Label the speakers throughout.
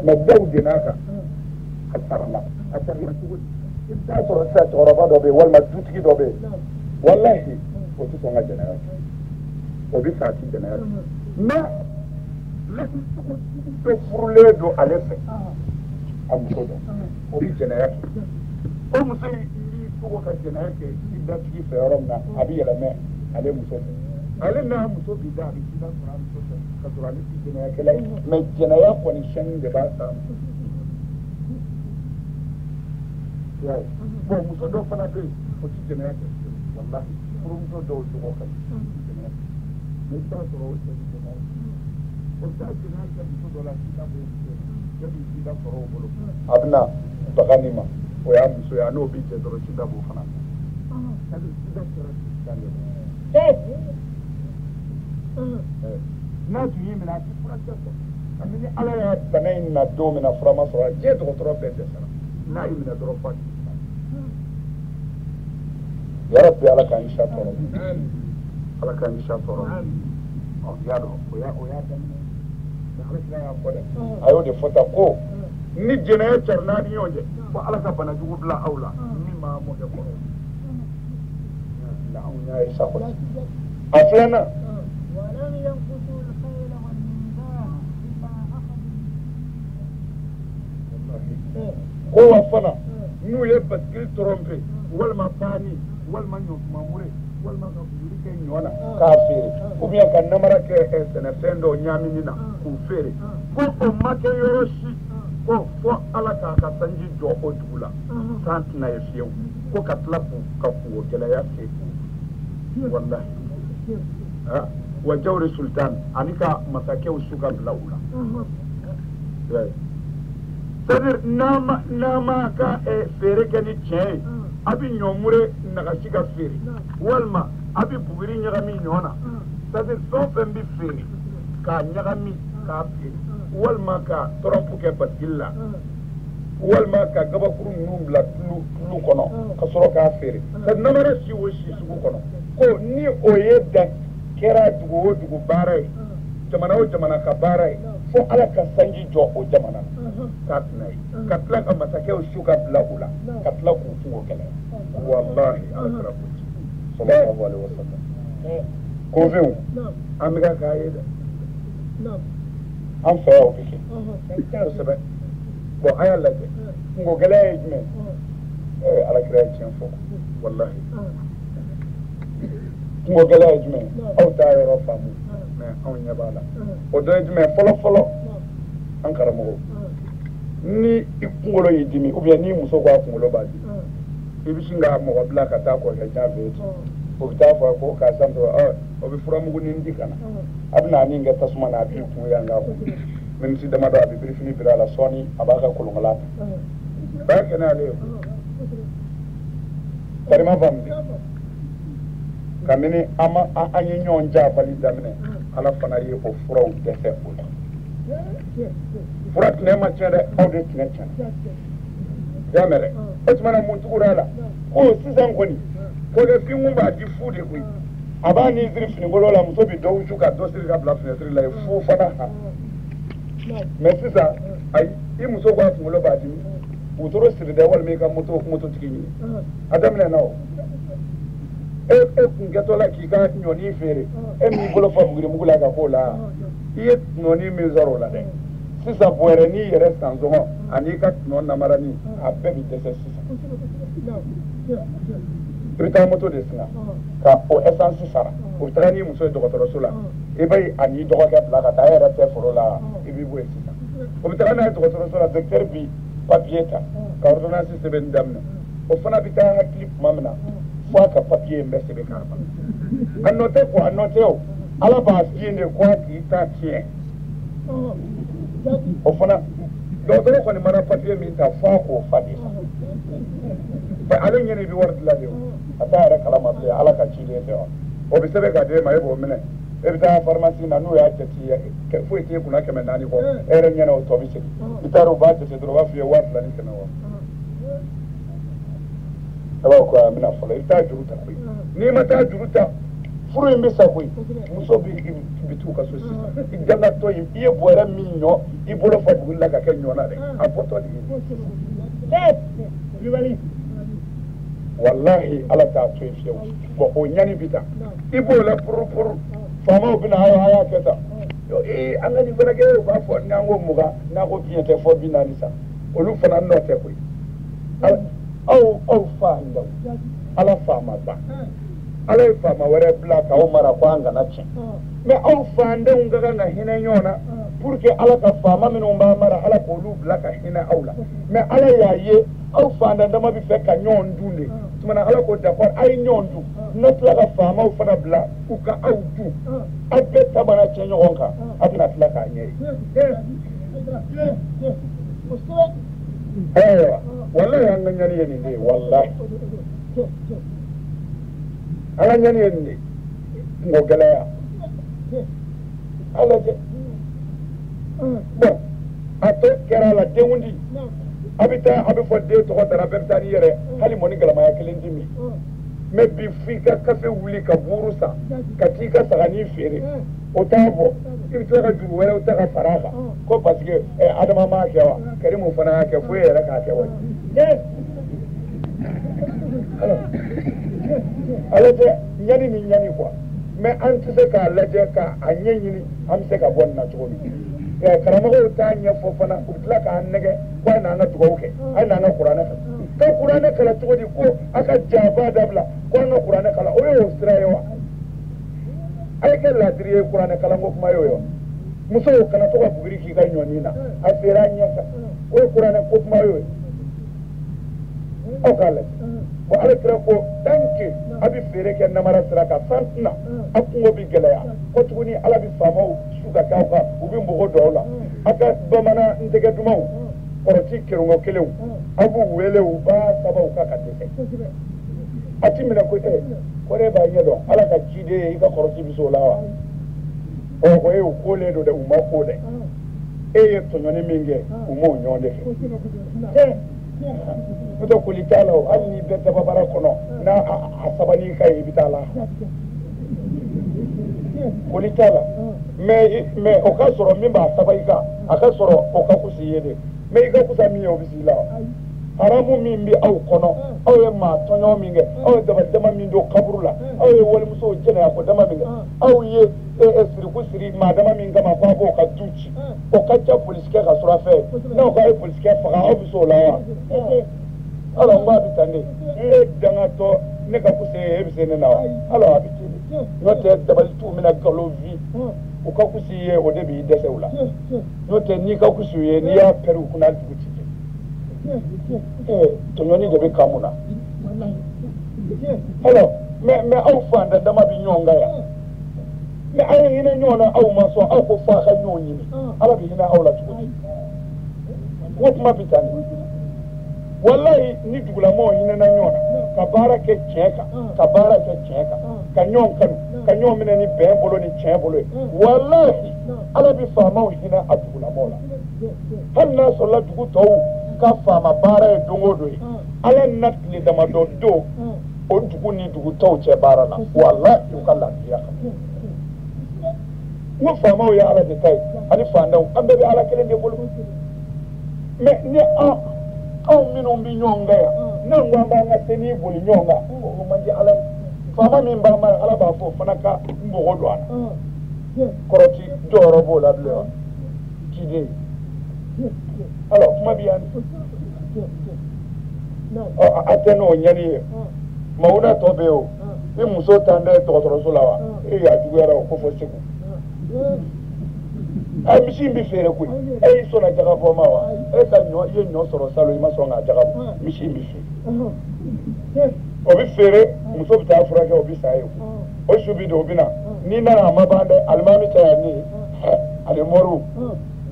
Speaker 1: ما داود ناكا أثرنا تقول إنت صرت تغرب دوبي والما تجوتي دوبي والله وتصنع جنايات وبساتي جنايات ما لكن تفرلدو على فك أم صدق وبي جنايات أم سي تقول جنايات إذا كيف يرمنا أبي لما عليه مصطفى علينا مصطفى ده بيجينا قرآن مصطفى كسراني في جنايات كلا ما جنايات ونشان دباسة يا مصطفى فنا كي وتي جنايات والله فرمتو دو تقول جنايات نتا تروح جنايات وتا جنايات مصطفى ولا كتاب يجي كتاب فروه بلو أبنا بغنيمة ويا مسوي أنا بيجي تروح كتاب وخنا هذا كتاب تروح ناس يمين على فرنسا أمني على بنين ندو من فرنسا جد غطرة بيتسنا لا يمين دروفات يا ربي على كان شاطر على كان شاطر يا رب ويا أيوة دي فتاكو نجنة ترناني يوجد وعلى كبنا جود لا أولى نما مجبور لا أولى يسافر أفلنا
Speaker 2: ولم ينقصوا الخيل والميزان بما أخذوا
Speaker 1: هو فنا نو يبت كل ترمبي والما باني والما نيوك ماموري والما غفوري كي نيونا كافيري وبيا كان نمرك سنفندو نيامينينا كوفيري كو أمك يروشي كو فو على كاكا سنجي جو أدولا سانتنا يفيو كو كتلبو كفو كلا يفي والله وجور السلطان أنيكا مساكيو سوكا بلاولا c'est-à-dire nama ka fere kani tiɲɛ abi ɲɔmure nagasi ka feere walima abi buguri ɲagami ɲɔgɔn na c'est-à-dire fɛn fɛn bɛ feere k'a ɲagami k'a feere walima ka tɔrɔmpu kɛ basigili la walima ka gabakuru ninnu bila tulu kɔnɔ ka sɔrɔ k'a feere c'est-à-dire namara si o si sugu kɔnɔ ko ni o ye da kɛra dugu o dugu baara ye jamana o jamana ka baara ye fo ala ka sanji jɔ o jamana na k'a tɛna ye ka tila ka masakɛw su ka bila u la ka tila k'u kungo kɛlɛ walahi ala kɛra ko ci sallallahu alaihi wasallam konfɛnw an bɛ ka k'a ye dɛ an fɛ yan o bɛ kɛ kosɛbɛ bon an y'a lajɛ kungo gɛlɛya ye jumɛn ala kɛra ye tiɲɛ fɔ walahi kungo gɛlɛya ye jumɛn aw t'a yɔrɔ faamu mais anw ɲɛ b'a la o dɔ ye jumɛn fɔlɔ an karamɔgɔ ni i kunkolo y'i dimi ou bien ni muso ko a kunkolo b'a dimi i bɛ sin ka mɔgɔ bila ka taa kɔrɔkɛ jan fɛ yen o bɛ taa fɔ ko karisa o bɛ furamugunin di ka na a bɛ na nin kɛ tasuma na a b'i kun yan k'a kun miniti damadɔ a bɛ birifini biri a la sɔɔni a b'a ka kolonkala ta bɛɛ kɛnɛ ale ye karima faamu kabini an ye ɲɔgɔn janfali daminɛ ala fana ye o furaw dɛsɛ o la fura tinɛ ma tiɲɛ dɛ aw de tinɛ tiɲɛ y'a mɛn dɛ o tuma na mun tugura la ko sisan kɔni kɔdɛfin mun b'a di fu de koyi a b'a ni siri finikolo la muso bɛ dɔ wusu ka dɔ siri ka bila finɛtiri la ye fu fana ha mɛ sisan ayi i muso ko a kunkolo b'a dimi u tora siri dɛ walima i ka moto tigi ɲini a daminɛ na o e kun kɛtɔ la k'i ka ɲɔni feere e m'i bolo fa bugurimugu la ka k'o la i ye ɲɔni min sɔrɔ o la dɛ sisan bɔrɛ n'i yɛrɛ san sɔngɔ ani ka ɲɔ namarani a bɛɛ bɛ dɛsɛ sisan i bɛ taa moto de singa ka o essence sara o bɛ taga n'i muso ye dɔgɔtɔrɔso la i bɛ a n'i dɔgɔkɛ bila ka taa e yɛrɛ tɛ foro la i b'i bɔ yen sisan o bɛ taga n'a ye dɔgɔtɔrɔso la docteur bi papier ta ka ordonnance sɛbɛnni daminɛ o fana bɛ taa hakili tuma min na fo a ka papier in bɛɛ sɛbɛn k'a ban a nɔ tɛ quoi a nɔ tɛ o ala b'a f'i ye de ko a tigi t'a tiɲɛ o fana dɔgɔtɔrɔ kɔni mana papier min ta fo a k'o fa de sa ale ɲɛ de bɛ wari dilan de o a t'a yɛrɛ kalama bilen ala ka cilen tɛ wa o bɛ sɛbɛn ka d'e ma e b'o minɛ e bɛ taa pharmacie na n'o y'a jate foyi t'e kunna 400 kɔ e yɛrɛ ɲɛna o tɔ bɛ segin i taara o b'a jate dɔrɔn u b'a f'i ye 2000 wa sababu ko a bɛna fɔlɔ i bɛ taa juru ta koyi n'i ma taa juru ta furu in bɛ sa koyi muso bɛ t'u ka so sisan i gangatɔ in i ye bɔrɛ min ɲɔ i bolo fa buguli la ka kɛ ɲɔ na dɛ a bɔtɔ de ye wallahi ala t'a to yen fiyewu bon o ɲani bi ta i b'o la purupuru faamaw bɛ na a y'a kɛ tan an ka nin fana kɛ u b'a fɔ n'an ko 20 n'an ko biɲɛ tɛ fɔ 40 sa olu fana nɔ tɛ koyi aw fa andaw ala faama ba ala ye faama wɛrɛ bila k'aw mara ko an kana tiɲɛ mais aw fandenw ka kan ka hinɛ ɲɔgɔn na pour que ala ka faama minnu b'a mara ala k'olu bila ka hinɛ aw la mais ala y'a ye aw fandan dama bɛ fɛ ka ɲɔgɔn dun de tumana ala ko d'accord a ye ɲɔgɔn dun n'a tila ka faamaw fana bila u ka aw dun a bɛɛ ta mana tiɲɛ ɲɔgɔn kan a bɛna tila k'a ɲɛ ye ayiwa wallahi an ka ɲani ye nin de ye wallahi an ka ɲani ye nin de ye kungo gɛlɛya ala lajɛ bon a tɔ kɛra a la denkundi a bɛ taa a bɛ fɔ den tɔgɔ dara bɛɛ bɛ taa n'i yɛrɛ hali mɔni galamaya kelen ti min mais bi f'i ka kafe wuli ka buuru san ka t'i ka saganin feere o t'a bɔ i bɛ tila ka juru wɛrɛw ta ka fara a kan ko parce que adama m'a kɛ wa karimu fana y'a kɛ fo e yɛrɛ k'a kɛ wa a lajɛ ɲani ni ɲani quoi mais an tɛ se k'a lajɛ k'a ɲɛɲini an bɛ se ka bɔ nin na cogo min karamɔgɔw t'a ɲɛfɔ fana u bɛ tila k'an nɛgɛ ko a ye n'an ka dugawu kɛ a ye n'an ka kuranɛ kalan ka kuranɛ kalan cogo di ko a ka janfa dabila ko an ka kuranɛ kalan o y'o sira ye wa a ye kɛ laadiri ye kuranɛ kalan ko kuma ye o ye wa musow kana to ka buguri k'i ka ɲɔnin na a feere a ɲɛ kan o ye kuranɛ ko kuma ye o ye aw k'a lajɛ bon ala kira ko tant que a bɛ feere kɛ namara sira kan san tɛna a kungo bɛ gɛlɛya ko tuguni ala bɛ faamaw su ka k'aw kan u bɛ mɔgɔ dɔw la a ka bamanan n tɛgɛ dumanw kɔrɔti kɛrɛnkɔ kelenw a b'u wele u b'a sababu kan ka dɛsɛ a ti minɛ ko ko ne b'a ɲɛ dɔn ala ka ciden ye i ka kɔrɔti bɛ se o la wa ɔ ko e u kolen don dɛ u ma ko dɛ e ye tɔɲɔni min kɛ u m'o ɲɔgɔn de kɛ n'o koli t'a la o hali n'i bɛ dababara kɔnɔ n'a a sabali ka ye i bɛ taa la koli t'a la mais o ka sɔrɔ min b'a sabali kan a ka sɔrɔ o ka kusi ye de mais i ka kusa min ye o bɛ s'i la haramu min bɛ aw kɔnɔ aw ye maa tɔɲɔ min kɛ aw ye dabali dama min don kaburu la aw ye walimusow jɛnɛya ko dama min kɛ aw ye siriku siri maa dama min kama ko a b'o ka du ci o ka ca polisikɛ ka sɔrɔ a fɛ n'aw k'a ye polisikɛ faga aw bɛ se o la wa ala n b'a bɛ tan de e dangatɔ ne ka kuse e bɛ se ne na wa ala a bɛ ten de n'o tɛ dabali t'u mina nkalon vi u ka kusi ye o de b'i dɛsɛ u la n'o tɛ n'i ka kusi ye n'i y'a pɛri u kunna dugu ci tɔɲɔni de bɛ kan mun na alors mais aw fanda dama bɛ ɲɔgɔn kan yan mais aw ye hinɛ ɲɔgɔn na aw ma sɔn aw ko fɔ a ka ɲɔgɔn ɲini ala bɛ hinɛ aw la cogo di o kuma bɛ taa ni wallahi ni dugulamɔgɔw hinɛna ɲɔgɔn na ka baara kɛ tiɲɛ kan ka baara kɛ tiɲɛ kan ka ɲɔgɔn kanu ka ɲɔgɔn minɛ ni bɛn bolo ni tiɲɛ bolo ye wallahi ala bɛ faamaw hinɛ a dugulamɔgɔw la hali n'a sɔrɔla dugu tɔw ka faama baara ye don o don ye ala na tile damadɔ don o dugu ni dugu tɔw cɛ baara la wallahi u ka lafiya kan n ko faamaw ye ala de ta ye ani fandanw an bɛɛ bɛ ala kelen de bolo mais ni anw minnu bɛ ɲɔgɔn kan yan n'an ko an b'an ka seni boli ɲɔgɔn kan o man di ala ye faama min b'a mara ala b'a fɔ o fana ka mɔgɔ don a la kɔrɔti jɔyɔrɔ b'o la bilen wa ciden alors kuma bɛ yan a tɛ n'o ɲani ye mawuna tɔ bɛ yen o ni muso tan dɛ dɔgɔtɔrɔso la wa e y'a juguyara o ko fɔ segu a misi in bɛ feere koyi e y'i sɔnna jagabɔ ma wa e ka ɲɔ i ye ɲɔ sɔrɔ salon i ma sɔn k'a jagabɔ misi in bɛ feere o bɛ feere muso bɛ taa furakɛ o bɛ sa ye o su bɛ don o bɛ na n'i nana a ma ban dɛ alimami caya ni ani mɔriw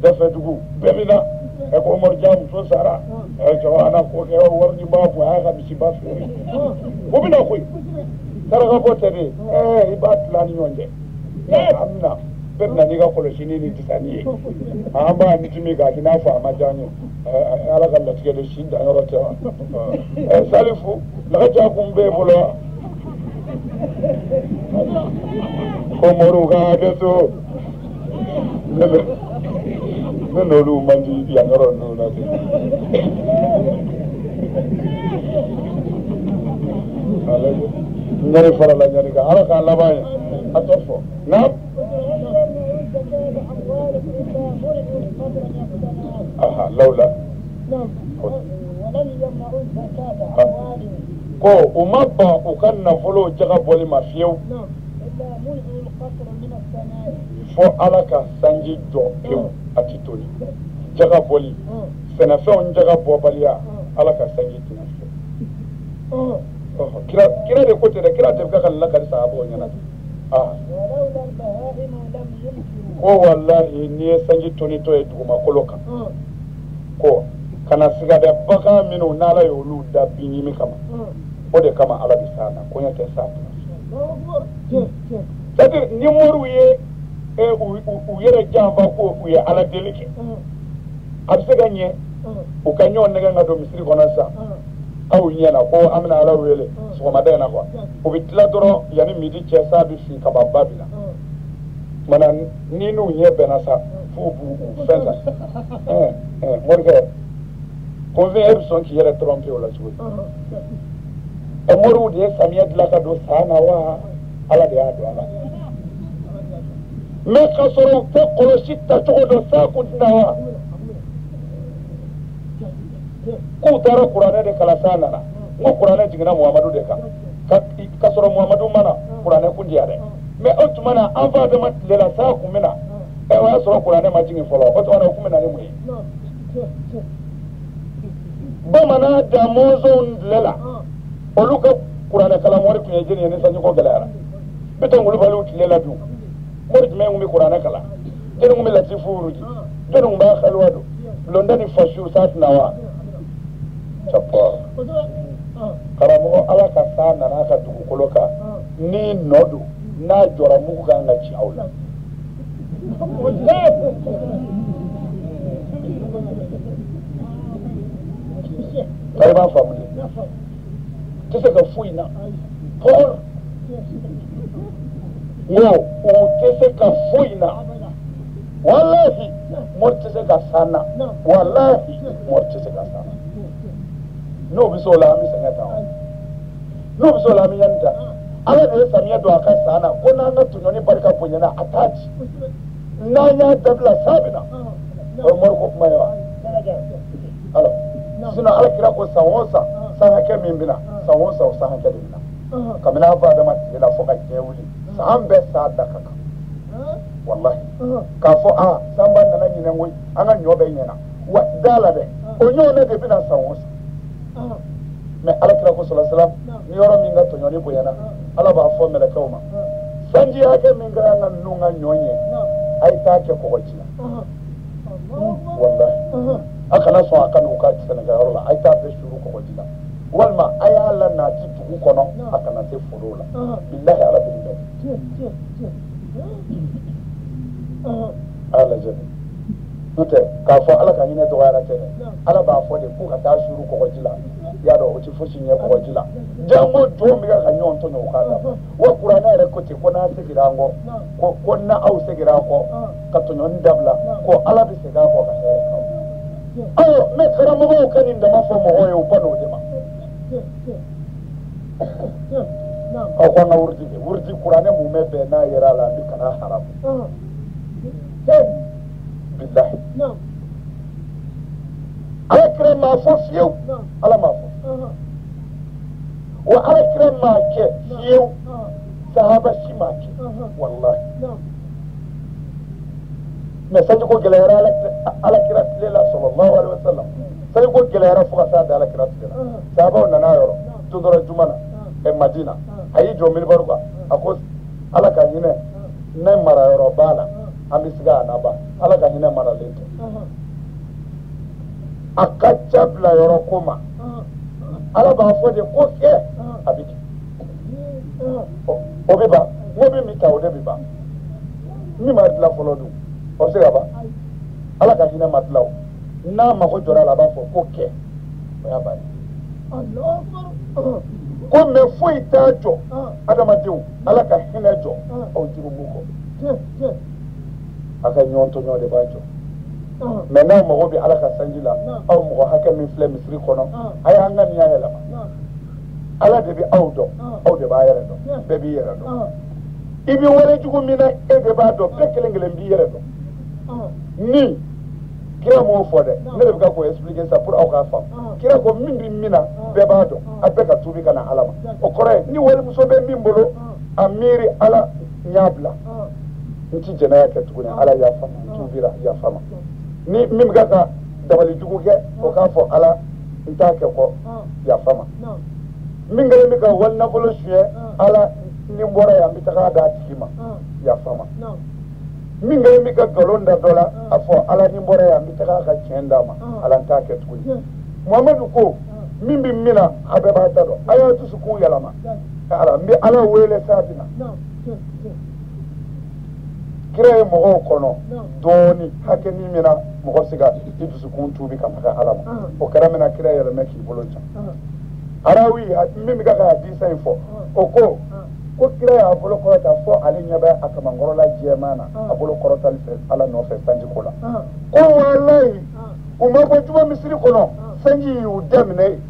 Speaker 1: dafɛdugu bɛɛ bɛ na ɛ ko mɔrijan muso sara ɛ jawara ko kɛ wari ni b'a bɔ a y'a ka misiba feere o bɛ na koyi saraka bɔ tɛ de i b'a tila ni ɲɔgɔn cɛ a bɛ na. bɛɛ bɛ na n'i ka kɔlɔsini ni disani ye an b'a nitimi k'a k'i n'a fɔ a ma diya n ye ala ka latigɛ de si danyɔrɔ tɛ wa salifu lakaja kun b'e bolo wa Komoru ka keso nolu mandi yangaro nuna nyari fara la nyari ka ala ka labaya atofo na aha laula
Speaker 2: ولم يمنعوا الزكاة أموالهم
Speaker 1: ko umabba ukanna folo jaga boli mafieu
Speaker 2: إلا منعوا القطر من السماء
Speaker 1: fo alaka sanji do pew atitoni jaga boli senafɛnw jaga bɔbaliya alaka sanji tina fɛ kira de ko ten dɛ kira tɛ ka lakari sahabaw ɲɛna
Speaker 2: ولولا البهائم لم يمكنوا
Speaker 1: ko wallahi n'i ye sanji tonitɔ ye dugumakolo kan ko kana siga dɛ bagan minnu n'ala y'olu da bin ɲimi kama o de kama ala bi sa na koɲɛ tɛ sa c'est-à-dire ni moriw ye u yɛrɛ janfa ko u ye ala deli kɛ a bɛ se ka ɲɛ u ka ɲɔgɔn nɛgɛ ka don misiri kɔnɔ sisan aw ɲɛna ko an bɛna ala wele sɔgɔmada in na quoi u bɛ tila dɔrɔn yanni midi cɛ sa bɛ fin kaba ba bi na mana ni n'u ɲɛ bɛnna sa f'u b'u fɛn sa morikɛ convient e bɛ sɔn k'i yɛrɛ tromper o la cogo di moriw de ye samiyɛ dilan ka don san na wa ala de y'a don a la mais k'a sɔrɔ u tɛ kɔlɔsi tacogo dɔn sa kun tɛna wa k'u taara kuranɛ de kalan san nana n ko kuranɛ jiginna muhamadu de kan ka sɔrɔ muhamadu mana kuranɛ kun diya dɛ mais o tuma na an fa adama tilela sa kun bɛ na o y'a sɔrɔ kuranɛ ma jigin fɔlɔ o tuma na o kun bɛ na ni mun ye bamanan da mɔzɔnw tilela olu ka kuranɛ kalan wari tun ye jeni ye ni sanjiko gɛlɛyara bitɔn kulubaliw tilela dun mori jumɛn kun bɛ kuranɛ kalan jeni kun bɛ latifu wuruji jeni kun b'a kaliwa don bulonda ni fasiw sa tɛna wa capa karamɔgɔ ala ka sa nana ka dugukolo kan ni nɔ don n'a jɔra mugu kan ka ci aw la kari b'a faamu de tɛ se ka foyi na hɔr ngo o tɛ se ka foyi na wallahi mori tɛ se ka sa na wallahi mori tɛ se ka sa na n'o bɛ se o la an bɛ sɛgɛn ta n'o bɛ se o la an bɛ yanni ta ala de ye samiyɛ don a ka san na ko n'an ka tɔɲɔni barika bonyana a t'a ci n'an y'a dabila sa bɛ na o ye mori ko kuma ye wa alors sinon ala kira ko san o san san hakɛ min bɛ na san o san o san hakɛ de bɛ na kabini an fa adama tile la fo ka diɲɛ wuli san bɛɛ sa da ka kan wallahi k'a fɔ sanba nana ɲinɛ koyi an ka ɲɔ bɛ ɲɛna wa da la dɛ o ɲɔgɔnna de bɛ na san o san mais ala kira ko sallallahu alaihi wasallam ni yɔrɔ min ka tɔɲɔni bonyana ala b'a fɔ mɛlɛkɛw ma sanji hakɛ min kɛra an ka ninnu ka ɲɔ ɲɛ a ye taa kɛ kɔgɔji la wallahi a kana sɔn a ka n'u ka sɛnɛkɛyɔrɔ la a ye taa bɛɛ suru kɔgɔji la walima a y'a la naati dugu kɔnɔ a kana se forow la bilahi ala bɛ nin bɛɛ ala lajɛ n'o tɛ k'a fɔ ala ka hinɛ dɔgɔyara tɛ dɛ ala b'a fɔ de k'u ka taa suru kɔgɔji la i y'a dɔn o tɛ fosi ɲɛ kɔgɔji la jango jɔn bɛ ka ɲɔgɔn tɔɲɔ o k'a la wa kuranɛ yɛrɛ ko ten ko n'a seginna an kɔ ko na aw seginna an kɔ ka tɔɲɔni dabila ko ala bɛ segin an kɔ ka hɛrɛ k'aw mais karamɔgɔw ka nin dama fɔ mɔgɔw ye u ba n'o de ma aw ko an ka wurudi kuranɛ mun bɛ bɛn n'a yɛrɛ a la an bɛ kana haramu bilahi ala kira m'a fɔ fiyewu ala m'a fɔ wa ala kira m'a kɛ fiyewu sahaba si m'a kɛ wallahi mais sanjiko gɛlɛyara ala kira tile la sallallahu alaihi wasallam sanjiko gɛlɛyara fo ka s'a da ala kira tile la sahabaw nana yɔrɔ to dɔrɔn juma na madina a y'i jɔ milibaru kan a ko ala ka hinɛ ne marayɔrɔ b'a la an bɛ sigi a naba ala ka hinɛ maralen tɛ a ka ca bila yɔrɔ ko ma ala b'a fɔ de ko kɛ a bɛ kɛ o bɛ ban n ko min bɛ ta o de bɛ ban min ma dilan fɔlɔ dun o bɛ se ka ban ala ka hinɛ ma dilan o n'a mago jɔra a la a b'a fɔ ko kɛ o y'a bannen ko mɛ foyi t'a jɔ adamadenw ala ka hinɛ jɔ aw jurumu kɔ a ka ɲɔgɔn to ɲɔgɔn de b'a jɔ mɛ n'aw mago bɛ ala ka sanji la aw mɔgɔ hakɛ min filɛ misiri kɔnɔ a y'an ka nin y'a yɛlɛma ala de bɛ aw dɔn aw de b'a yɛrɛ dɔn bɛɛ b'i yɛrɛ dɔn i bɛ wale jugu min na e de b'a dɔn bɛɛ kelen kelen b'i yɛrɛ dɔn ni kira m'o fɔ dɛ ne de bɛ ka k'o expliquer ça pour aw k'a faamu kira ko min bɛ min na bɛɛ b'a dɔn a bɛɛ ka tuubi ka na ala ma o kɔrɔ ye ni walimuso bɛ min bolo a miiri ala y'a bila n ti jɛnɛya kɛ tuguni ala yafa ma n tuubira yafa ma ni min bɛ ka dabali jugu kɛ o k'a fɔ ala n t'a kɛ kɔ yafa ma min kɛlen bɛ ka wali nafolo suɲɛ ala ni n bɔra yan n bɛ taga d'a tigi ma yafa ma min kɛlen bɛ ka nkalon da dɔ la a fɔ ala ni n bɔra yan n bɛ taga a ka tiɲɛ d'a ma ala n t'a kɛ tuguni muhamadu ko min bɛ min na a bɛɛ b'a ta dɔn a y'a dusukun yɛlɛma ala n bɛ ala wele s'a bɛ na kira ye mɔgɔw kɔnɔ dɔɔni hakɛ min min na mɔgɔ bɛ se ka i dusukun tuubi ka taga ala ma o kɛra min na kira yɛlɛmɛ k'i bolo jan arawi min bɛ ka hadisa in fɔ o ko kira y'a bolo kɔrɔta fɔ ale ɲɛ bɛ a kamankɔrɔla jɛman na a bolo kɔrɔtali fɛ ala nɔfɛ sanji ko la ko walayi u ma bɔ juma misiri kɔnɔ sanji y'u daminɛ yen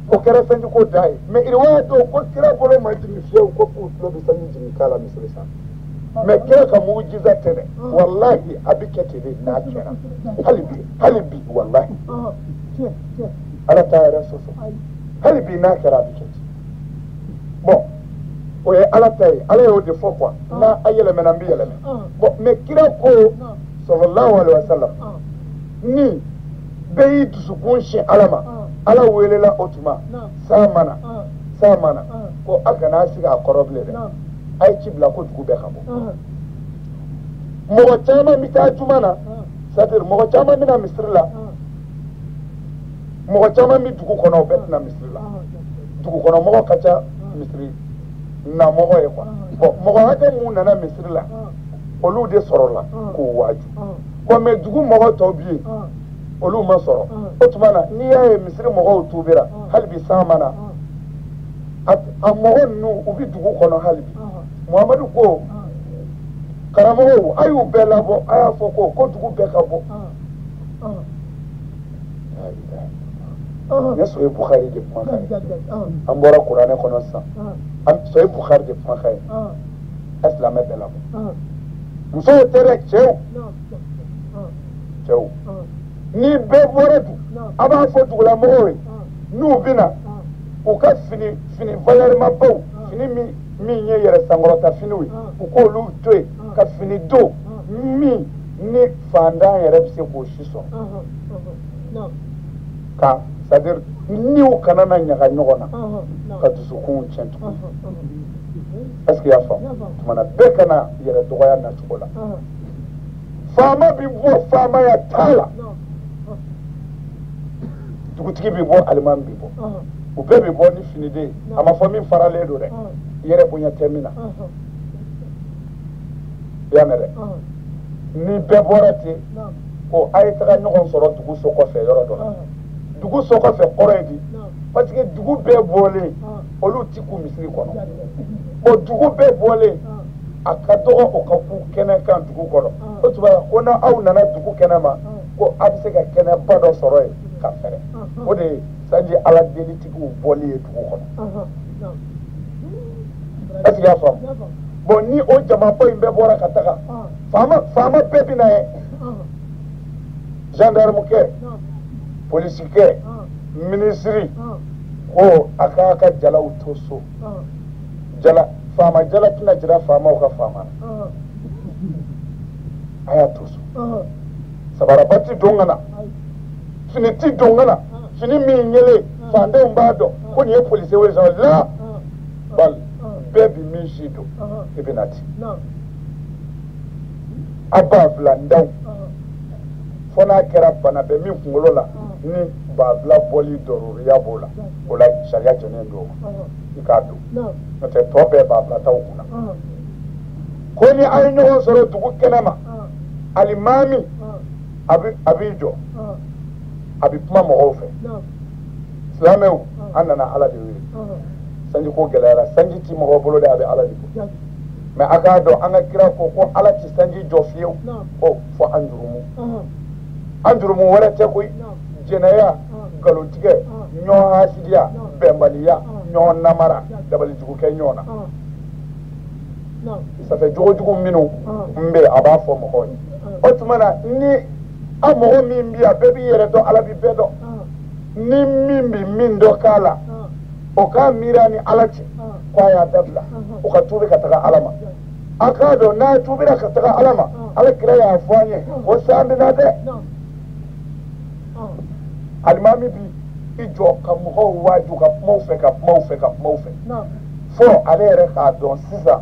Speaker 1: o kɛra sanji ko da ye mɛ iriwaya dɔw ko kira bolo ma jigin fiyewu ko k'u tulo bɛ sanji jigin k'a la misiri sanfɛ mɛ kira ka mujiza tɛ dɛ walahi a bɛ kɛ ten de n'a kɛra hali bi walahi ala t'a yɛrɛ sɔsɔ hali bi n'a kɛra a bɛ kɛ ten bɔn o ye ala ta ye ala y'o de fɔ quoi n'a a yɛlɛmɛna n bɛ yɛlɛmɛ bɔn mɛ kira ko sallallahu alaihi wa sallam ni bɛɛ y'i dusukun sin ala ma ala welela o tuma san mana ko a kana sigi a kɔrɔ bilen dɛ a ye ci bila ko dugu bɛɛ ka bɔ mɔgɔ caman bɛ taa juma na c'est-à-dire mɔgɔ caman bɛ na misiri la mɔgɔ caman bɛ dugu kɔnɔ o bɛɛ tɛna misiri la dugu kɔnɔ mɔgɔ ka ca misiri na mɔgɔ ye quoi bon mɔgɔ hakɛ mun nana misiri la olu de sɔrɔla k'o waaju bon mais dugu mɔgɔ tɔw bɛ yen olu ma sɔrɔ o tuma na n'i y'a ye misiri mɔgɔw tuubira hali bi san mana a mɔgɔ ninnu u bɛ dugu kɔnɔ hali bi muhamadu ko karamɔgɔw a y'u bɛɛ labɔ a y'a fɔ ko dugu bɛɛ ka bɔ ne so ye Bukhari de kumakan ye an bɔra kuranɛ kɔnɔ sisan so ye Bukhari de kumakan ye a silamɛ bɛɛ labɔ musow tɛ dɛ cɛw ni bɛɛ bɔra dun a b'a fɔ dugulamɔgɔw ye n'u bɛ na u ka fini valɛrimabaw fini min ye yɛrɛ sankɔrɔta finiw ye u k'olu to yen ka fini don min ni fantan yɛrɛ bɛ se k'o si sɔrɔ ka c'est-à-dire niw kana na ɲaga ɲɔgɔn na ka dusukun tiɲɛ tugun est-ce que i y'a faamu tuma na bɛɛ kana yɛrɛ dɔgɔya nacogo la faama bɛ bɔ faamaya t'a la dugutigi bɛ bɔ alimami bɛ bɔ u bɛɛ bɛ bɔ ni finiden a ma fɔ min faralen don dɛ yɛrɛ bonya tɛ min na i y'a mɛn dɛ ni bɛɛ bɔra ten ko a ye taga ɲɔgɔn sɔrɔ dugu so kɔfɛ yɔrɔ dɔ la dugu so kɔfɛ kɔrɔ ye di parce que dugu bɛɛ bɔlen olu ti k'u misiri kɔnɔ o dugu bɛɛ bɔlen a ka dɔgɔ o ka k'u kɛnɛ kan dugu kɔnɔ o tuma ko n'aw nana dugu kɛnɛ ma ko a bɛ se ka kɛnɛba dɔ sɔrɔ yen ka fɛrɛ o de ye sanji ala delitigiw bɔli ye dugu kɔnɔ est-ce que i y'a faamu bon ni o jamaba in bɛɛ bɔra ka taga faama bɛɛ bɛ na ye gendarme kɛ polisi kɛ minisiri ko a k'a ka jalaw to so faama jala tɛna jira faamaw ka faama na a y'a to so sabaraba ti don ka na fini ti don ka na fini min yelen fandenw b'a dɔn ko nin ye polisi wele sɔrɔ la bali bɛɛ bi min si don i bɛ na ten a b'a bila ndaw fo n'a kɛra bana bɛ min kunkolo la ni banfula bɔli dɔrɔriya b'o la o la sariya jɔnnen don i k'a don n'o tɛ tɔ bɛɛ banfula t'aw kunna ko ni a ye ɲɔgɔn sɔrɔ dugu kɛnɛ ma alimami a b'i jɔ a bɛ kuma mɔgɔw fɛ silamɛw an nana ala de wele sanji ko gɛlɛyara sanji ti mɔgɔ bolo de a bɛ ala de bolo mɛ a k'a dɔn an ka kira ko ala ti sanji jɔ fiyewu ko fo an jurumu wɛrɛ tɛ koyi jɛnɛya nkalontigɛ ɲɔgɔn hasidiya bɛnbaliya ɲɔgɔn namara dabalijugu kɛ ɲɔgɔn na sanfɛ jogojugu minnu n bɛ a b'a fɔ mɔgɔw ye o tuma na ni a mɔgɔ min bɛ yan bɛɛ b'i yɛrɛ dɔn ala bɛ bɛɛ dɔn ni min bɛ min dɔ k'a la o k'a miiri ni ala cɛ k'a y'a dabila o ka tuubi ka taga ala ma a k'a dɔn n'a tuubira ka taga ala ma ala kira y'a fɔ an ye o san bɛ na dɛ alimami bi i jɔ ka mɔgɔw waaju ka kumaw fɛ ka kumaw fɛ ka kumaw fɛ fɔ ale yɛrɛ k'a dɔn sisan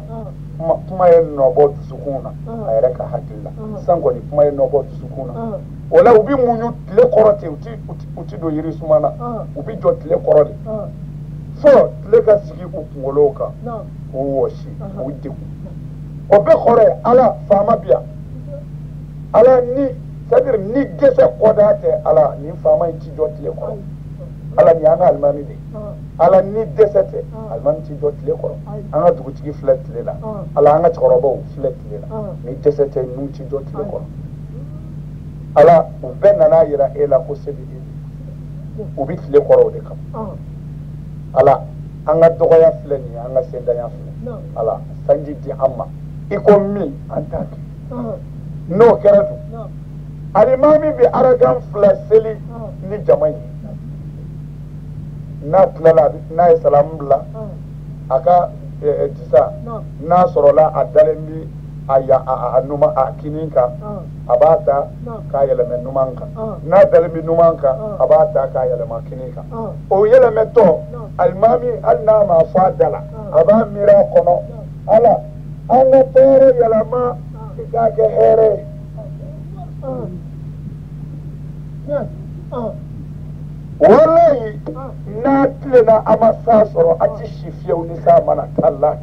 Speaker 1: kuma ye nɔbɔ dusukun na a yɛrɛ ka hakili la sisan kɔni kuma ye nɔbɔ dusukun na o la u bɛ muɲu tile kɔrɔ ten u ti don yiri suma na u bɛ jɔ tile kɔrɔ de fɔ tile ka sigi u kunkolow kan k'u wɔsi k'u degun o bɛɛ kɔrɔ ye ala faama bi yan ala ni c'est-à-dire ni dɛsɛ kɔda tɛ ala nin faama in ti jɔ tile kɔrɔ ala ni an ka alimami de ala ni dɛsɛ tɛ alimami ti jɔ tile kɔrɔ an ka dugutigi filɛ tile la ala an ka cɛkɔrɔbaw filɛ tile la ni dɛsɛ tɛ ninnu ti jɔ tile kɔrɔ ala u bɛɛ nana yira e la ko se bɛ e u bɛ tile kɔrɔ o de kama ala an ka dɔgɔya filɛ nin ye an ka sendaya filɛ ala sanji di an ma i ko min an t'a kɛ n'o kɛra dun alimami bɛ arakan fila seli ni jama ye n'a tilala n'a ye salamu bila a ka disa n'a sɔrɔla a dalen bɛ a numan a kinin kan a b'a ta k'a yɛlɛmɛ numan kan n'a dalen bɛ numan kan a b'a ta k'a yɛlɛma kinin kan o yɛlɛmɛtɔ alimami hali n'a ma fɔ a da la a b'a miiri a kɔnɔ ala an ka hɛrɛ yɛlɛma i k'a kɛ hɛrɛ ye wallahi n'a tilenna a ma sa sɔrɔ a ti si fiyewu ni sa mana tallahi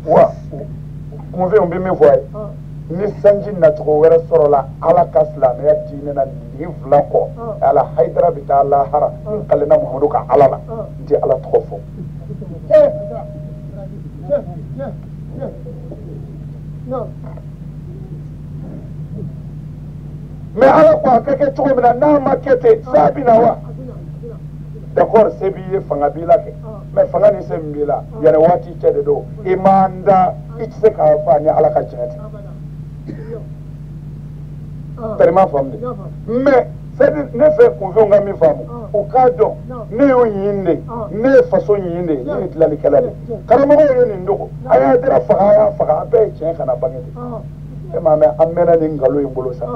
Speaker 1: wa kunfɛnw bɛ min fɔ a ye ni sanji nacogo wɛrɛ sɔrɔla ala ka silamɛya diinɛ na nin fila kɔ ala hayidara bɛ taa lahara n kalenna muhamadu ka ala la n tɛ ala tɔgɔ fɔ mais ala ko a ka kɛ cogo min na n'a ma kɛ ten sa bɛ na wa d'accord se b'i ye fanga b'i la kɛ mais fanga ni se min b'i la yanni waati cɛ de don i man da i tɛ se k'a fɔ a ni ala ka tiɲɛ tɛ tari ma faamu de mais c'est ne fɛ kunfɛnw ka min faamu o k'a dɔn ne y'o ɲini de ne ye faso ɲini de ne ye dilanlikɛla de karamɔgɔw ye nin dogo a y'a dira faga a y'a faga a bɛɛ ye tiɲɛ kana bange de e m'a mɛn an mɛnna nin nkalon in bolo sa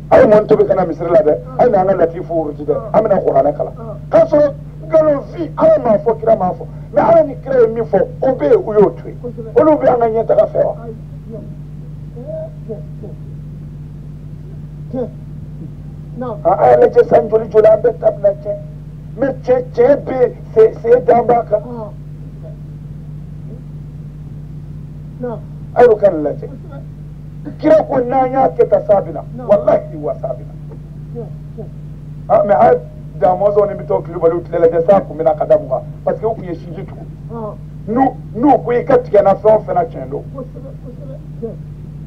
Speaker 1: a ye mun tobi ka na misiri la dɛ a ye n'an ka latifu wuruti dɛ an bɛna kuranɛ kalan k'a sɔrɔ nkalonfin ala m'a fɔ kira m'a fɔ mais ala ni kira ye min fɔ o bɛ yen u y'o to yen olu bɛ an ka ɲɛtaga fɛ wa a y'a lajɛ san joli joli an bɛ tabila cɛ mais cɛ bɛ sen dan b'a kan a y'o ka nin lajɛ kira ko n'an y'a kɛ ta sa bɛ na walahi wa sa bɛ na mais a damɔzɔn ni bɛ to kulubaliw tile lajɛ sa kun bɛna ka da mun kan parce que u tun ye sinji tugu n'u ko i ka tigɛ na fɛn o fɛn na tiɲɛ don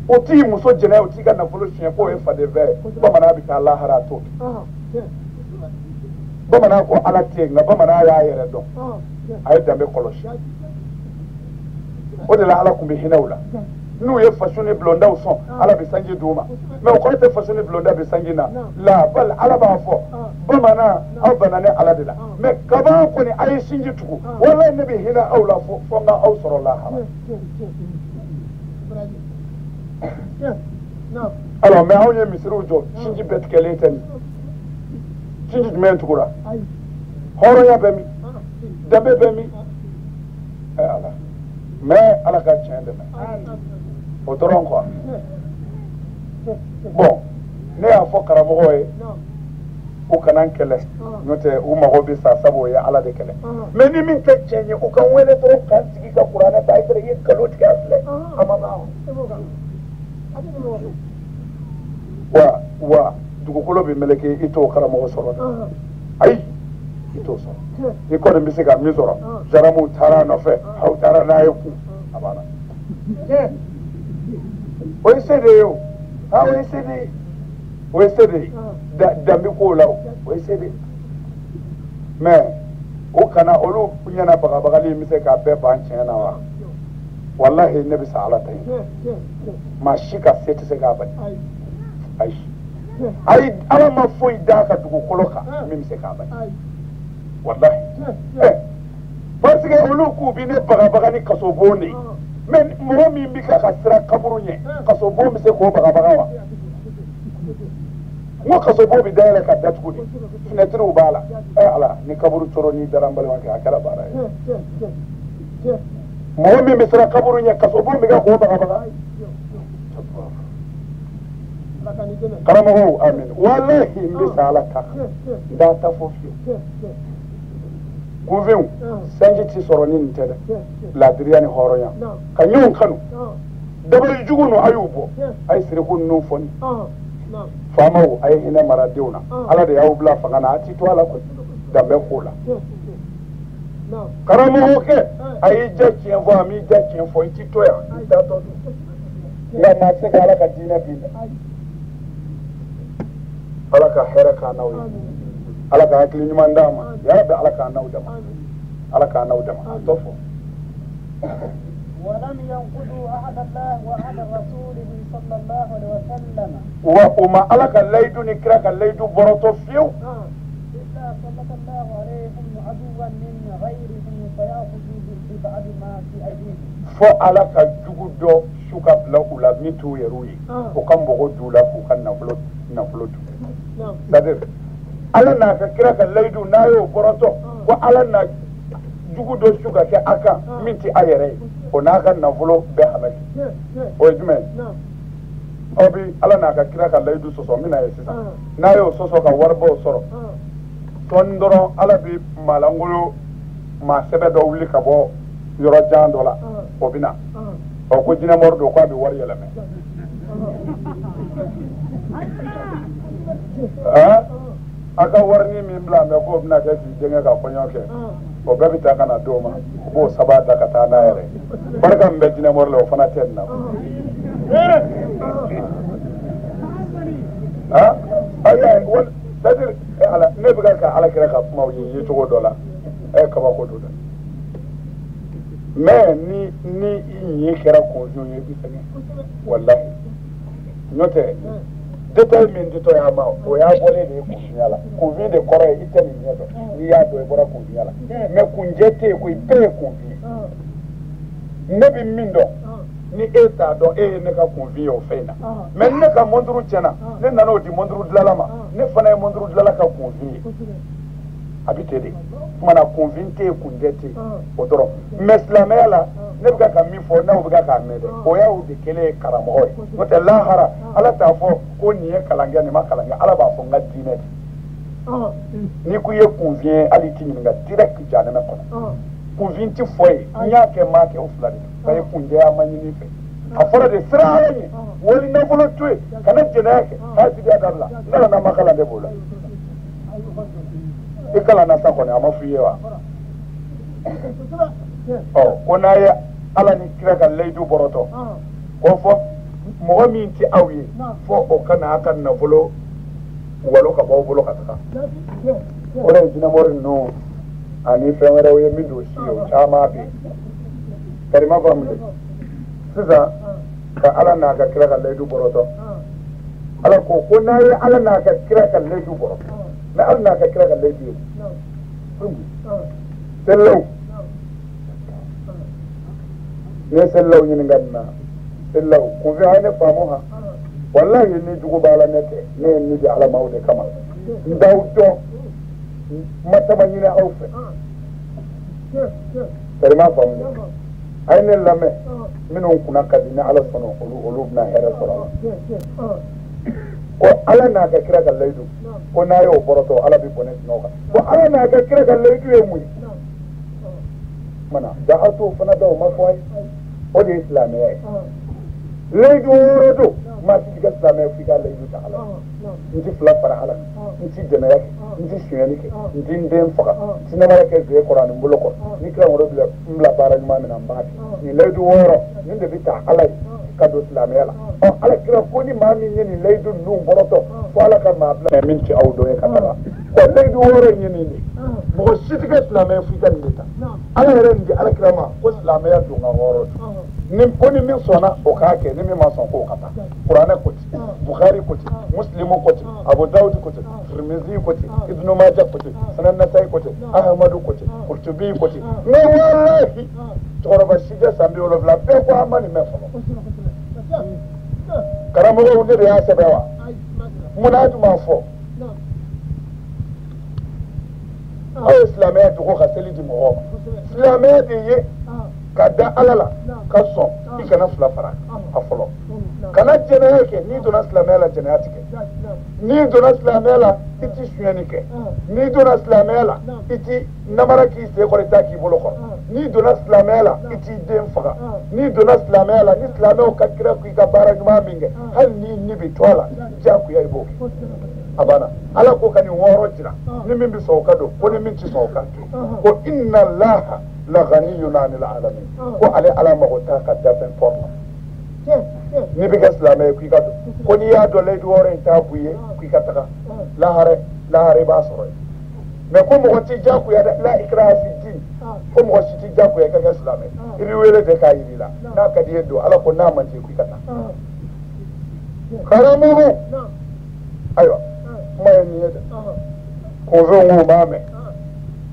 Speaker 1: o t'i muso jɛnɛ o t'i ka nafolo tiɲɛ k'o ye faden fɛ ye bamanan bɛ taa lahara a t'o kɛ bamanan ko ala tɛ yen nka bamanan y'a yɛrɛ dɔn a ye danbe kɔlɔsi o de la ala tun bɛ hinɛ u la n'u ye faso ni bulondaw sɔn ala bɛ sanji d'u ma mais o kɔrɔ tɛ faso ni bulonda bɛ sanji na la bali ala b'a fɔ bamanan aw banna ne ala de la mais kaban kɔni a ye sinji tugu walayi ne bɛ hinɛ aw la fo n ka aw sɔrɔ lahara alors mais anw ye misiriw jɔ sinji bɛɛ tigɛlen tɛ nin sinji jumɛn tugura hɔrɔnya bɛ min danbe bɛ min ala mais ala ka tiɲɛ dɛmɛ o dɔrɔn quoi bon ne y'a fɔ karamɔgɔw ye u kana n kɛlɛ n'o tɛ u mago bɛ sa sabu o ye ala de kɛlɛ mais ni min tɛ tiɲɛ ye u ka n wele dɔrɔn k'an sigi ka kuranɛ ta i tɛ i ye nkalon tigɛ a filɛ a ma ban wa dugukolo bɛ meleke i t'o karamɔgɔ sɔrɔ dɛ ayi i t'o sɔrɔ i kɔni bɛ se ka min sɔrɔ jaramuw taara a nɔfɛ aw taara n'a ye kun a banna o ye se de ye o o ye se de ye o ye se de ye danbe kow la o ye se de ye mais o kana olu ɲɛna bagabagali bɛ se k'a bɛɛ ban tiɲɛ na wa wallahi ne bɛ sa ala ta ye maa si ka se tɛ se k'a bali ayi ayi ala ma foyi d'a ka dugukolo kan min bɛ se k'a bali wallahi parce que olu k'u bi ne bagabaga ni kasobon de ye mais mɔgɔ min bɛ ka sira kaburu ɲɛ kasobon bɛ se k'o bagabaga wa n ko kasobon bɛ dayɛlɛ ka datugu de fenêtres b'a la ala ni kaburu coro n'i dara n balimakɛ a kɛra baara ye mɔgɔ min bɛ sira kaburu ɲɛ kasobon bɛ kɛ k'o bagabaga karamɔgɔw amin wallahi n bɛ sa ala ta kan n t'a ta fɔ fiyewu kunfɛnw sanji tɛ sɔrɔ ni nin tɛ dɛ laadiriya ni hɔrɔnya ka ɲɔgɔn kanu dabali jugu ninnu a y'u bɔ a ye siriko ninnu fɔ ni faamaw a ye hinɛ maradenw na ala de y'aw bila fanga na a ti to ala koyi danbe k'o la karamɔgɔkɛ a y'i ja tiɲɛ fɔ a m'i ja tiɲɛ fɔ i ti to yan i t'a tɔ dun nka maa tɛ se ka ala ka diinɛ bin dɛ ala ka hɛrɛ k'an n'aw ye ala ka hakili ɲuman d'a ma ya rabbi ala k'an n'aw dama ala k'an n'aw dama a tɔ fɔ
Speaker 2: ولم ينقضوا عهد الله وعهد رسوله صلى الله عليه وسلم
Speaker 1: وما على كالليد نكرا كالليد برطو فيو
Speaker 2: إلا سلط الله عليهم عدوا من غيرهم فيأخذوا ببعض ما في أيديهم
Speaker 1: فعلى كالجودو شوكا بلا ولا ميتو يروي وكم بغو دولا وكان نفلوت c'est-à-dire ala n'a ka kira ka layidu n'a y'o bɔrɔtɔ ko ala na jugu dɔ su ka kɛ a kan min tɛ a yɛrɛ ye o n'a ka nafolo bɛɛ hamaki o ye jumɛn aw bi ala n'a ka kira ka layidu sɔsɔ min na ye sisan n'a y'o sɔsɔ ka waribaw sɔrɔ sɔɔni dɔrɔn ala bi maalankolo maa sɛbɛ dɔ wuli ka bɔ yɔrɔ jan dɔ la o bɛ na ɔ ko jinɛmɔri don k'a bɛ wari yɛlɛmɛ a ka warini min bila mɛ k'o bɛna kɛ k'i denkɛ ka kɔɲɔ kɛ o bɛɛ bɛ taa ka na d'o ma o b'o saba da ka taa n'a yɛrɛ barika min bɛ jinɛmɔri la o fana tɛ nin na c'est-à-dire ala ne bɛ ka ala kira ka kumaw ye cogo dɔ la kabako do dɛ mais ni i ɲɛ kɛra confusion ye i bɛ sɛgɛn walahi n'o tɛ détail min di to y'a ma o y'a bɔlen de ye kunfinya la kunfin de kɔrɔ ye i tɛ nin ɲɛ dɔn n'i y'a dɔn i bɔra kunfinya la mais kunjɛ tɛ yen koyi bɛɛ ye kunfin ye ne bɛ min dɔn ni e t'a dɔn e ye ne ka kunfin ye o fɛn in na mais ne ka monturu tiɲɛna ne nana o di monturu dilala ma ne fana ye monturu dilala ka kunfin ye a bɛ ten de kumana kunfin tɛ yen kunjɛ tɛ yen o dɔrɔn mais silamɛya la ne bɛ ka min fɔ n'aw bɛ k'a mɛn dɛ o y'aw de kelen ye karamɔgɔ ye n'o tɛ lahara ala t'a fɔ ko nin ye kalan kɛ nin ma kalan kɛ ala b'a fɔ n ka diinɛ de n'i ko i ye kunfin ye hali i t'i ɲininka direct janɛmɛ kɔnɔ kunfin tɛ fɔ ye n y'a kɛ n m'a kɛ o fila de don ye kunjɛya ma ɲini fɛ a fɔra de sira ala ɲɛ wali nafolo to yen ka na jɛnɛya kɛ k'a sidiya dabila ne yɛrɛ n'a ma kalan de b'o la i kalan na sa kɔni a ma f'i ye wa ko n'a ye ala ni kira ka layidu bɔrɔtɔ ko fɔ mɔgɔ min tɛ aw ye fɔ o ka na a ka nafolo walo ka bɔ aw bolo ka taga o de ye jinɛmɔri ninnu ani fɛn wɛrɛw ye min don si ye o caman bɛ yen karima faamu sisan ka ala n'a ka kira ka layidu bɔrɔtɔ ala ko n'a ye ala n'a ka kira ka layidu bɔrɔtɔ mais ala n'a ka kira ka layidu ye selilaw ne selilaw ɲininka nin na selilaw kunfin a ye ne faamu ha wallahi ni jugu b'a la ne tɛ ne ye ni di ala ma o de kama n t'aw dɔn n ma tama ɲini aw fɛ karima faamu a ye ne lamɛn minnu kunna ka di ni ala sɔnna olu bɛna hɛrɛ sɔrɔ a la ko ala n'a ka kira ka layidu ko n'a y'o bɔrɔtɔ ala bɛ bɔ ne sinɔgɔ kan ko ala n'a ka kira ka layidu ye mun ye mana da aw t'o fana da o ma fɔ a ye o de ye silamɛya ye layidu wɔɔrɔ don ma ti ga silamɛ f'i ka layidu ta ala n ti fila fara ala n ti dɛmɛya kɛ n ti sonyɛli kɛ n ti n den faga n ti namara kɛ zoye kɔrɔ ani n bolo kɔrɔ ni kira wɛrɛ bila n bila baara ɲuman min na n b'a kɛ nin layidu wɔɔrɔ nin de bɛ ta ala ye ka don silamɛya la ala kira ko ni maa min ye nin layidu ninnu bɔrɔtɔ fo ala ka maa bila min ti aw dɔ ye ka taga layidu wɔɔrɔ in ye nin de mɔgɔ si tɛ kɛ silamɛ f'i ka nin de ta ala yɛrɛ nin di ala kira ma ko silamɛya don ka wɔɔrɔ ni ko ni min sɔnna o k'a kɛ ni min ma sɔn k'o ka taa kuranɛ ko ten bukhari ko ten muslimu ko ten abu dawud ko ten tirmizi ko ten ibnu majah ko ten sanan nasai ko ten ahmadu ko ten kurtubi ko ten mais wallahi cɛkɔrɔba si tɛ san bi wolonwula bɛɛ ko an ma nin mɛn fɔlɔ karamɔgɔw ne de y'a sɛbɛn wa munna a tun b'a fɔ aw ye silamɛya dogo ka seli di mɔgɔw ma silamɛya de ye ka da ala la ka sɔn i kana fila fara a fɔlɔ kana jɛnɛya kɛ n'i donna silamɛya la jɛnɛya ti kɛ n'i donna silamɛya la i ti suyɛni kɛ n'i donna silamɛya la i ti namara k'i sen kɔrɔ i t'a k'i bolo kɔrɔ n'i donna silamɛya la i t'i den faga n'i donna silamɛya la ni silamɛw ka kira k'i ka baara ɲuman min kɛ hali n'i ni bɛ to a la diyagoya i b'o kɛ a banna ala ko ka nin wɔɔrɔ jira ni min bɛ sɔn o ka don ko ni min ti sɔn o ka to ko inna allaha la ghaniyun 'anil 'alamin ko ale ala mago t'a ka dafɛn tɔ la ni bɛ kɛ silamɛ ye k'i ka don ko n'i y'a dɔn layidu wɔɔrɔ in t'a b'u ye k'i ka taga lahara i b'a sɔrɔ yen mais ko mɔgɔ t'i diyagoya dɛ la ikraha fi din ko mɔgɔ si t'i diyagoya i ka kɛ silamɛ i bɛ wele de k'a yir'i la n'a ka d'i ye don ala ko n'a man di k'i ka taa karamɔgɔ ayiwa kuma ye nin ye dɛ kunfɛnw ko b'a mɛn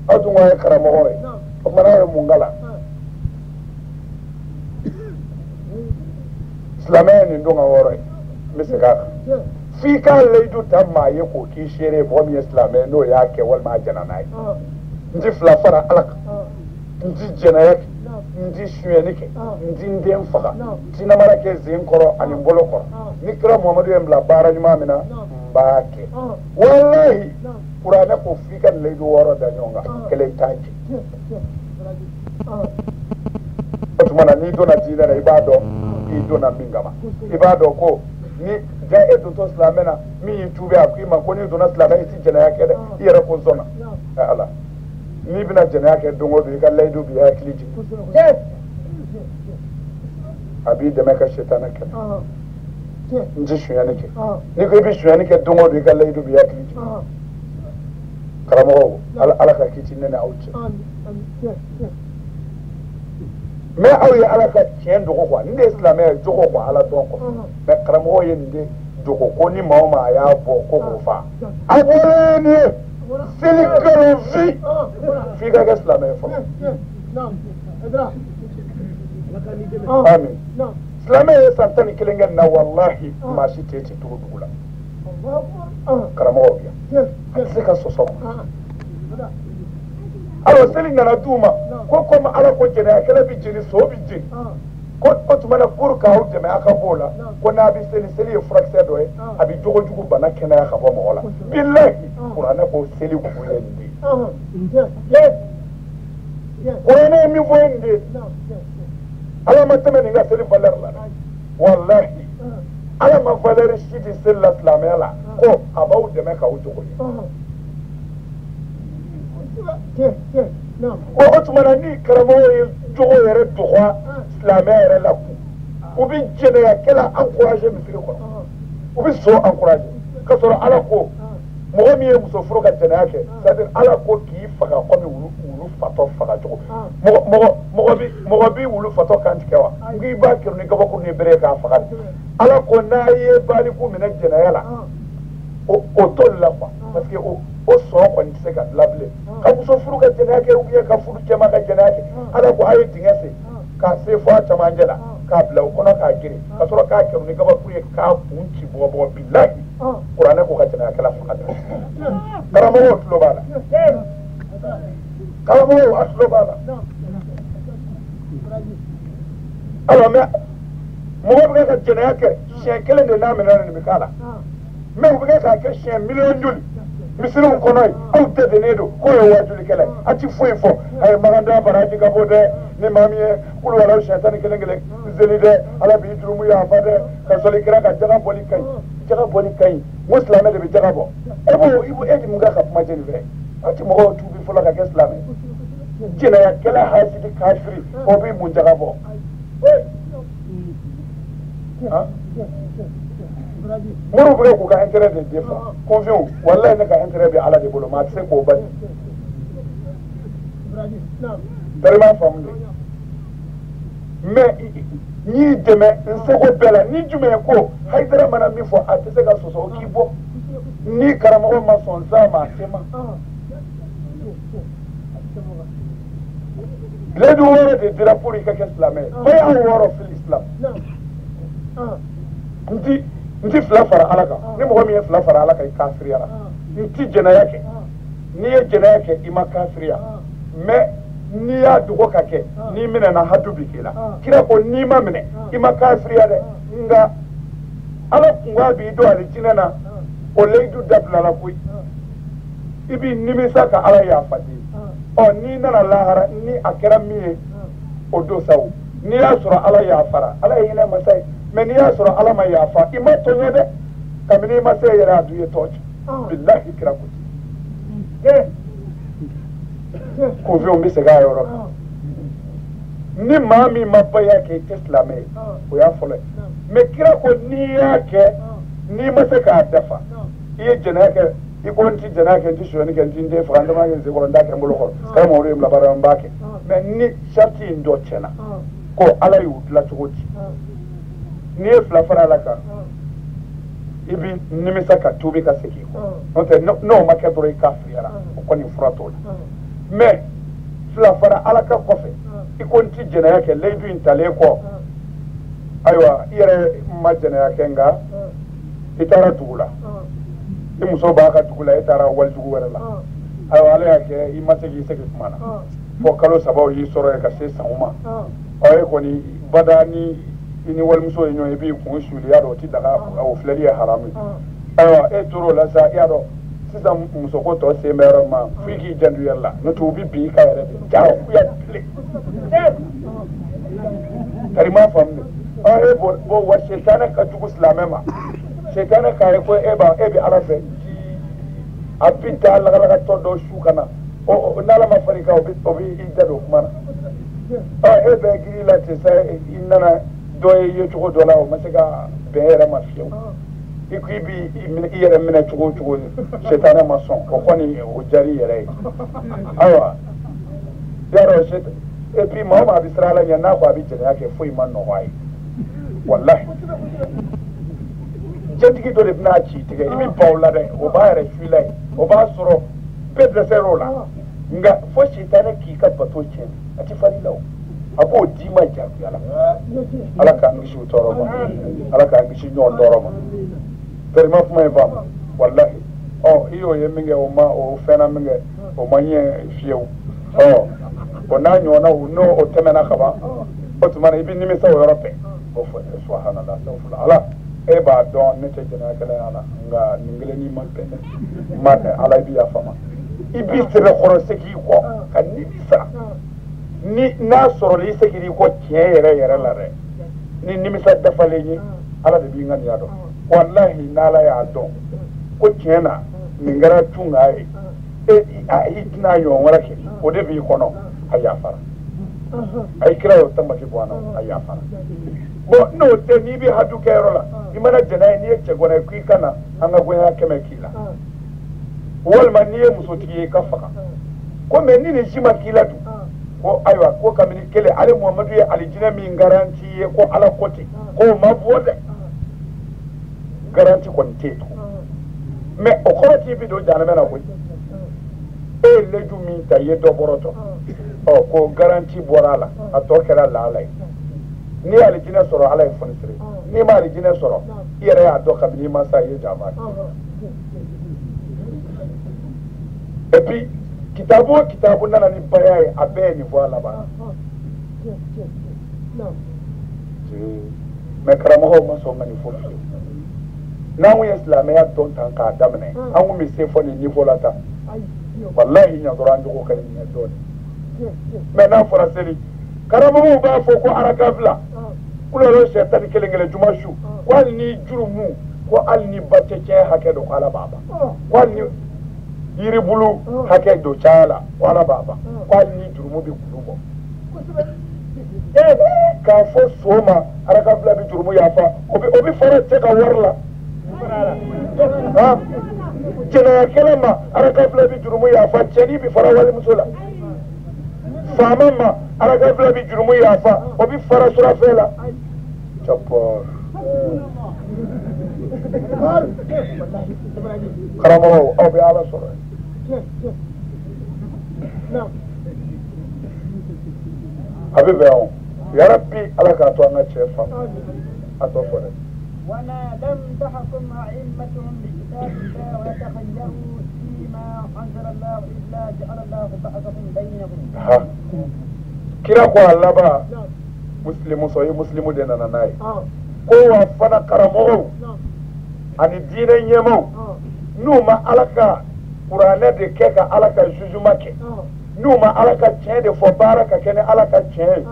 Speaker 1: aw dun ko a ye karamɔgɔ ye o kumana a ye mun kala silamɛya ye nin don ka wɔɔrɔ ye n bɛ segin a kan f'i ka layidu ta maa ye k'o k'i seere mɔgɔ min ye silamɛ ye n'o y'a kɛ walima a jɛna n'a ye n ti fila fara ala kan n ti jɛnɛya kɛ n ti suyɛni kɛ n ti n den faga n ti namara kɛ sen kɔrɔ ani n bolo kɔrɔ ni kira muhamadu ye n bila baara ɲuman min na n b'a kɛ walahi kuranɛ ko f'i ka layidu wɔɔrɔ da ɲɔgɔn kan kelen t'a kɛ o tuma na n'i donna diinɛ na i b'a dɔn i donna min kama i b'a dɔn ko ni ja e dontɔ silamɛ na min y'i tuube a ko i ma ko n'i donna silamɛ i ti jɛnɛya kɛ dɛ i yɛrɛ ko n sɔnna ala n'i bɛna jɛnɛya kɛ don o don i ka layidu b'i hakili jigin a b'i dɛmɛ ka sitana kɛlɛ n ti sonyɛni kɛ n'i ko i bɛ sonyɛni kɛ don o don i ka layidu b'i hakili jigin karamɔgɔw ala ka kisi ne ni aw cɛ mais aw ye ala ka tiɲɛ dogo quoi nin de ye silamɛya ye jogo quoi ala dɔn quoi mais karamɔgɔ ye nin de dogo ko ni maa o maa a y'a bɔ ko k'o fa a bɔra nin ye seli kalo f'i ka kɛ silamɛ ye fɔlɔ amin silamɛ ye san 11 kɛ nin na walahi maa si tɛ tugu dugu la karamɔgɔ bi yan a tɛ se ka sɔsɔ alors seli nana d'u ma ko comme ala ko jɛnɛya kɛlɛ bɛ jeni so bɛ jeni ko o tuma na pour k'aw dɛmɛ a ka b'o la ko n'a bɛ seli ye furakisɛ dɔ ye a bɛ jogojugu bana kɛnɛya ka bɔ mɔgɔ la bilahi kuranɛ ko seli kun ye nin de ye kuranɛ ye min fɔ ye nin de ye ala ma tɛmɛ nin ka seli valeur la walahi ala ma valeur si di seli la silamɛya la ko a b'aw dɛmɛ k'aw jogo ye o tuma na ni karamɔgɔ ye jogo yɛrɛ dɔgɔya silamɛya yɛrɛ la kun u bɛ jɛnɛya kɛla encourager misiri kɔnɔ u bɛ so encourager ka sɔrɔ ala ko mɔgɔ min ye muso furu ka jɛnɛya kɛ c'est à dire ala ko k'i faga komi wulu fatɔ faga cogo mɔgɔ bi wulu fatɔ kan tigɛ wa n'i b'a kɛ ni kabakuru ni bere k'a faga ala ko n'a ye baliku minɛ jɛnɛya la o t'olu la quoi parce que o sɔn kɔni tɛ se ka dilan bilen ka muso furu ka jɛnɛya kɛ ou bien ka furu cɛman ka jɛnɛya kɛ ala ko a ye dingɛ sen k'a se fɔ a cɛmancɛ la k'a bila o kɔnɔ k'a girin ka sɔrɔ k'a kɛ ni kabakuru ye k'a kun ci bɔgɔbɔgɔ bilahi kuranɛ ko ka jɛnɛyakɛla faga karamɔgɔw tulo b'a la karamɔgɔw a tulo b'a la alors mais mɔgɔ bɛ ka jɛnɛya kɛ siɲɛ kelen de n'a minɛ nin bɛ k'a la mais u bɛ k'a kɛ siɲɛ miliyɔn joli misiriw kɔnɔ ye aw dɛsɛlen don k'o ye wajulikɛla ye a ti foyi fɔ a ye maganda baraji ka bɔ dɛ ni maa min ye kulubalaw siɲɛ tan ni kelen kelen zeli dɛ ala b'i jurumu yafa dɛ ka sɔli kira ka jaga bɔli ka ɲi jaga bɔli ka ɲi n ko silamɛ de bɛ jaga bɔ e di mun ka kuma jɛni fɛ aw ti mɔgɔw tuubi fɔlɔ ka kɛ silamɛ jɛnɛyakɛla hasidi kafiri o b'i mun jaga bɔ muru bɛ k'u ka intérêt de défend confiance wallahi ne ka intérêt bɛ ala de bolo maa tɛ se k'o bali tari m'a faamu de mais n'i dɛmɛ n seko bɛɛ la ni jumɛn ye ko Hayidara mana min fɔ a tɛ se ka sɔsɔ o k'i bɔ ni karamɔgɔ ma sɔn zaa ma a se ma ledu wɔɔrɔ de dira pour i ka kɛ silamɛ ye fo y'an wɔɔrɔ fili islam n ti fila fara ala kan ni mɔgɔ min ye fila fara ala kan i kafiriyara n ti jɛnɛya kɛ n'i ye jɛnɛya kɛ i ma kafiriya mais n'i y'a dogo ka kɛ n'i minɛna hadu bi k'i la kira ko n'i ma minɛ i ma kafiriya dɛ nka ala kunkan b'i don alijinɛ na o leyidu dabilala koyi i b'i nimisa ka ala yafa di n'i nana lahara ni a kɛra min ye o don sawo n'i y'a sɔrɔ ala yafara ala ye hinɛ masa ye mais n'i y'a sɔrɔ ala ma yafa i ma tɔɲɔ dɛ kabini i ma se yɛrɛ a dun ye tɔ cɛ bilahi kira ko confiance bɛ segin a yɔrɔ kan ni maa min ma baya kɛ i tɛ silamɛ ye o y'a fɔlɔ ye mais kira ko n'i y'a kɛ n'i ma se k'a dafa i ye jɛnɛya kɛ i ko n ti jɛnɛya kɛ n ti sonyani kɛ n ti n den faga n dama kɛ n senkɔrɔ n t'a kɛ n bolo kɔrɔ karamɔgɔ de ye n bila baara n b'a kɛ mais ni sariti in dɔ tiɲɛna ko ala y'u dilan cogo di n'i ye fila fara ala kan i bi nimisa ka tuubi ka segin i kɔ n'o tɛ n'o ma kɛ dɔrɔn i kafiriyara o kɔni fura t'o la mais fila fara ala ka kɔfɛ i ko n ti jɛnɛya kɛ leyidu in talen kɔ ayiwa i yɛrɛ ma jɛnɛya kɛ nka i taara dugu la i muso b'a ka dugu la i taara walidugu wɛrɛ la ayiwa ala y'a kɛ i ma se k'i segi kuma na fo kalo saba o y'i sɔrɔ yen ka se san ma e kɔni bada ni i ni walimuso ye ɲɔgɔn ye i b'i kun suli y'a dɔn o ti daga o filɛli ye haramu ayiwa e tor'o la sa i y'a dɔn sisan musoko tɔ sen bɛ yɔrɔ min ma fo i k'i janto i yɛrɛ la n'o tɛ u bi bin i kan yɛrɛ de jagoya tile tari m'a faamu de bon wa setanɛ ka jugu silamɛ ma setanɛ k'a ye ko e bɛ ala fɛ a bi taa lagalagatɔ dɔ su ka na n'ala ma far'i kan o bɛ i da don kuma na e bɛ giri la ten sa i nana dɔ ye cogo dɔ la o ma se ka bɛn yɛrɛ ma fiyewu i ko i b'i yɛrɛ minɛ cogo o cogo setanɛ ma sɔn o kɔni o diyara i yɛrɛ ye ayiwa yarɔ et puis maa o maa bɛ siran ala ɲɛ n'a ko a bɛ jɛnɛya kɛ foyi ma nɔgɔ a ye walahi jɛntigi dɔ de bɛna ci tigɛ i bɛ ban o la dɛ o b'a yɛrɛ su i la yen o b'a sɔrɔ bɛɛ dɛsɛra o la nka fo setanɛ k'i ka bato tiɲɛ a ti fari la o a b'o d'i ma jagoya la ala k'an kisi o tɔɔrɔ ma ala k'an kisi ɲɔgɔn tɔɔrɔ ma tɛrima kuma in faamu walahi i y'o ye min kɛ o fɛnna min kɛ o ma ɲɛ fiyewu bon n'a ɲɔgɔnnaw n'o tɛmɛna ka ban o tuma na i bɛ nimisa o yɔrɔ bɛɛ o fɔ subhanallah astagfirullah ala e b'a dɔn ne tɛ jɛnɛyakɛla ye ala nka nin kelennin ma bɛn dɛ ma ala i bɛ yafa ma i b'i sɛbɛkɔrɔ segin i kɔ ka nimisa ni n'a sɔrɔ i segin i kɔ tiɲɛ yɛrɛ yɛrɛ la dɛ ni nimisa dafalen ye ala de b'i ŋaniya dɔn walahi n'ala y'a dɔn ko tiɲɛ na nin kɛra tun k'a ye i tɛna ɲɔgɔn wɛrɛ kɛ o de b'i kɔnɔ a yafara a yi kira y'o tambaki bɔ an na a yafara bon n'o tɛ n'i bɛ hadu kɛ yɔrɔ la i mana jɛnɛ ye n'i ye cɛ gɔnɛ ye k'i ka na an ka goya 100 k'i la walima n'i ye musotigi ye i ka faga ko mais ni nin si ma k'i la dun ko ayiwa ko kabini kelen ale muhamadu ye alijinɛ min garanti ye ko ala ko ten k'o ma bɔ dɛ garanti kɔni tɛ yen tugun mais o kɔrɔ t'i bi don jahanama na koyi e ye leju min ta i ye dɔ bɔrɔtɔ ko garanti bɔra a la a tɔ kɛra lahala ye n'i ye alijinɛ sɔrɔ ala ye fonisire n'i ma alijinɛ sɔrɔ i yɛrɛ y'a dɔn kabini i ma sa i ye janfa et puis kitabu o kitabu nana ni baya ye a bɛɛ ye nin fɔ a laban mais karamɔgɔw ma sɔn ka nin fɔ fiyewu n'anw ye silamɛya dɔn tan k'a daminɛ an kun bɛ se fɔ nin niveau la tan walahi ɲɛ dɔrɔn an jogo ka ɲi ɲɛ dɔɔni mais n'a fɔra seli karamɔgɔw b'a fɔ ko araka fila kulɔlɔ sɛ tan ni kelen kelen juma su ko hali ni jurumu ko hali ni ba cɛcɛ hakɛ dɔ ko ala b'a ban ko hali ni yiribulu hakɛ dɔ caya la ko ala b'a ban ko hali ni jurumu bɛ kulu bɔ k'a fɔ so ma araka fila bɛ jurumu yafa o bɛ fara cɛ ka wari la jɛnɛya kɛlɛ ma araka fila bɛ jurumu yafa cɛni bɛ fara walimuso la faama ma araka fila bɛ jurumu yafa o bɛ fara surafɛ la cɔpɔ karamɔgɔw aw bɛ ala sɔrɔ a bɛ bɛn o yarabi ala k'a to an ka cɛ faamu a tɔ fɔ dɛ.
Speaker 2: وما لم تحكم أئمتهم بكتاب الله ويتخيروا فيما أنزل الله إلا جعل الله بعثهم بينهم.
Speaker 1: kira ko a laban muslimu sɔ ye muslimu de nana n'a ye ko wa fana karamɔgɔw ani diinɛ ɲɛmaw n'u ma ala ka kuranɛ de kɛ ka ala ka jugement kɛ n'u ma ala ka tiɲɛ de fɔ baara ka kɛ ni ala ka tiɲɛ ye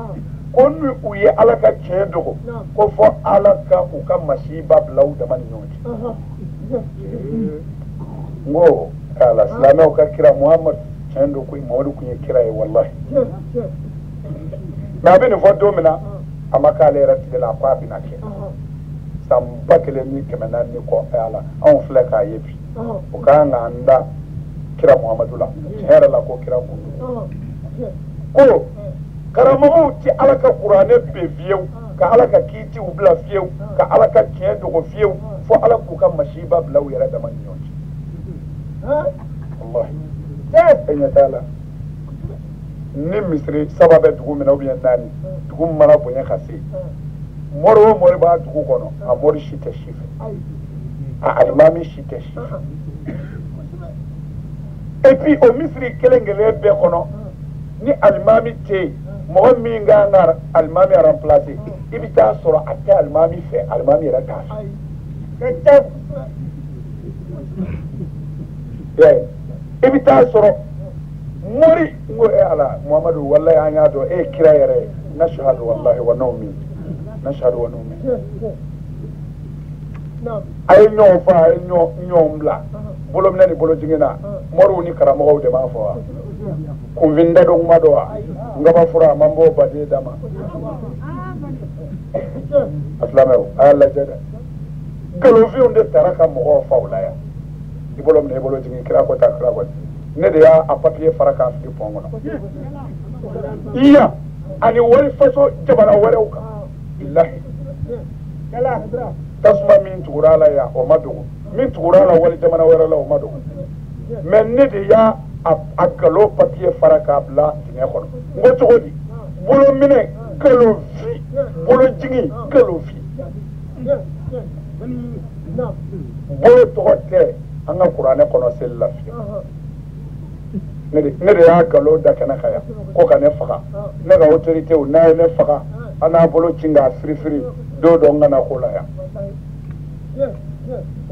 Speaker 1: ko ni u ye ala ka tiɲɛ dogo ko fɔ ala ka u ka masiba bila u dama ni ɲɔgɔn cɛ n ko ala silamɛw ka kira muhamadu tiɲɛ do ko mamadu kun ye kira ye walahi mɛ a bɛ nin fɔ don min na a ma k'ale yɛrɛ tile la a ko a bɛna kɛ san 1400 kɔ ala anw filɛ k'a ye bi o k'an k'an da kira muhamadu la tiɲɛ yɛrɛ la ko kira kun ko karamɔgɔw tɛ ala ka kuranɛ bɛn fiyewu ka ala ka kiitiw bila fiyewu ka ala ka tiɲɛ dogo fiyewu fo ala k'u ka masiba bila u yɛrɛ dama ni ɲɔgɔn cɛ wallahi e ɲɛ t'a la ni misiri 3 bɛ dugu min na ubiyɛn 4 dugu mana bonya ka se mori o mori b'a dugu kɔnɔ a mori si tɛ si fɛ a alimami si tɛ si fɛ et puis o misiri kelen kelen bɛɛ kɔnɔ ni alimami tɛ yen mɔgɔ min kan ka alimami remplacer i bɛ taa sɔrɔ a tɛ alimami fɛ alimami yɛrɛ t'a fɛ i bɛ taa sɔrɔ mori n ko ala muhamadu walahi an y'a dɔn e ye kira yɛrɛ ye nashhadu wallahi wa na'min nashhadu wa na'min a ye ɲɔgɔn fɔ a ye ɲɔgɔn bila bolo minɛ ni bolo jigin na moriw ni karamɔgɔw de b'a fɔ wa kunfin da dɔ kuma dɔ wa n gaba fura a man bɔ baden da ma a silamɛw a y'a lajɛ dɛ nkalonfinw de taara ka mɔgɔw fa o la yan i bolo minɛ i bolo jigin kira ko ta kira ko ne de y'a papiye fara k'a fili pɔn kɔnɔ iya ani wari faso jamana wɛrɛw kan bilahi tasuma min tugura la yan o ma dogo min tugura la wali jamana wɛrɛ la o ma dogo mɛ ne de y'a a galo papiye fara k'a bila dingɛ kɔnɔ n ko cogo di bolo minɛ galo fi bolo jigin galo fi bolo tɔgɔ tɛ an ka kuranɛ kɔnɔ seli la fiyewu ne de y'a galo da kɛnɛ kan yan ko ka ne faga ne ka autorité n'a ye ne faga an n'a bolo ci k'a firifiri don dɔ n kana k'o la yan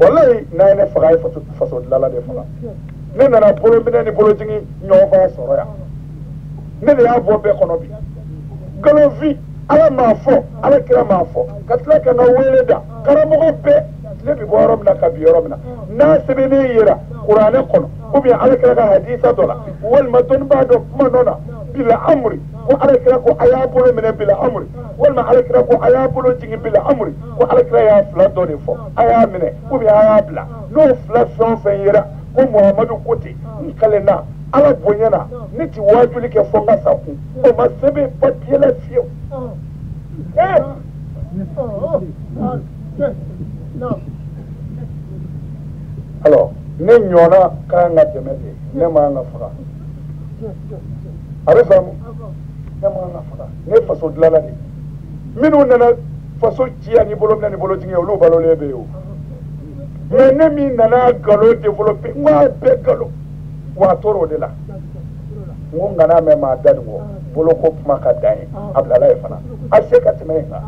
Speaker 1: wallahi n'a ye ne faga a ye faso dilala de faga ne nana bolo minɛ ni bolo jigin ɲɔgɔn fana sɔrɔ yan ne de y'a bɔ bɛɛ kɔnɔ bi galonfin ala m'a fɔ ala kira m'a fɔ ka tila ka n ka wele da karamɔgɔ bɛɛ tile bɛ bɔ yɔrɔ min na ka bi yɔrɔ min na n'a sɛbɛnnen yera kuranɛ kɔnɔ ou bien ala kira ka hadisa dɔ la walima dɔnnibaa dɔ kuma dɔ la bila amri ko ala kira ko a y'a bolo minɛ bila amri walima ala kira ko a y'a bolo jigin bila amri ko ala kira y'a fila dɔ de fɔ a y'a minɛ ou bien a y'a bila n'o fila fɛn o fɛn yera ko muhamadu ko ten n kalenna ala bonyana ne ti wajuli kɛ fɔ n ka sa kun o ma sɛbɛn papiye la fiyewu alors ne ɲɔna k'an ka dɛmɛ de ne m'an ka faga a bɛ faamu ne m'an ka faga ne faso dilala de minnu nana faso ci ani bolo minɛ ni bolo jigin olu balolen bɛ yen o mais ne min nana galo développé n ko a bɛɛ galo wa a tora o de la n ko n kana mɛn maa da nin kɔ bolo ko kuma ka dan ye a bilala ye fana a se ka tɛmɛ yen kan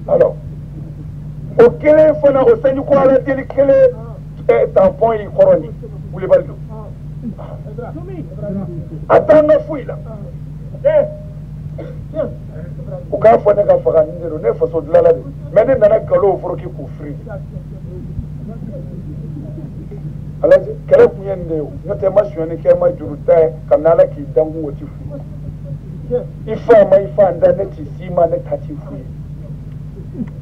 Speaker 1: alors o kelen fana o sanji ko ala deli kelen tampon yi kɔrɔ ni wulibali don a t'an ka foyi la u k'a fɔ ne ka faga nin de don ne faso dilanla de mais ne nana nkalon foroki k'u firi alaji kɛlɛ kun ye nin de ye n'o tɛ ma sonyani kɛ ma juru ta ye ka na ala k'i dankun o ti fu i fa ma i fa n da ne ti si ma ne ta ti fu ye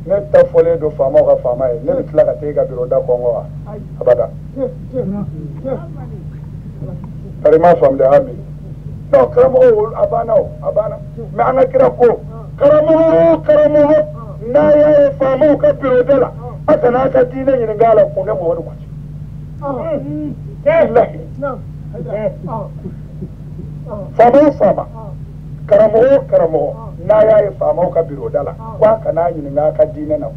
Speaker 1: ne ta fɔlen don faamaw ka faama ye ne bɛ tila ka taa e ka biro da kɔngɔ wa abada bari ma faamu de hami non karamɔgɔ a banna o a banna mais an ka kira ko karamɔgɔ n'a y'a ye faamaw ka biro da la a kana a ka diinɛ ɲininka a la kun ne mɔgɔ ni wallahi faama faama karamɔgɔ n'a y'a ye faamaw ka biro da la ko a kana ɲininka a ka diinɛ na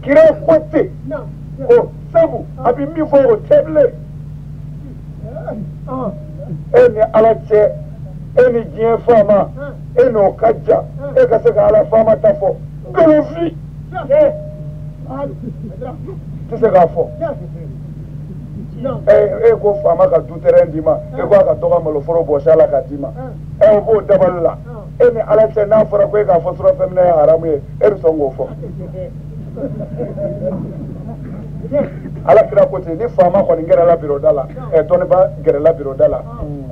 Speaker 1: kira ko ten ko sabu a bɛ min fɔ o tɛ bilen e ni ala cɛ e ni diɲɛ faama e n'o ka jan e ka se ka ala faama ta fɔ nkalonfili tɛ se k'a fɔ e ko faama ka du terrain d'i ma e ko a ka dɔgɔ maloforo bɔsi ala ka d'i ma o b'o dabali la e ni ala cɛ n'a fɔra ko e k'a fɔ surafɛn minɛ ye haramu ye e bɛ sɔn k'o fɔ ala kira ko ten ni faama kɔni gɛrɛla biroda la dɔnniba gɛrɛla biroda la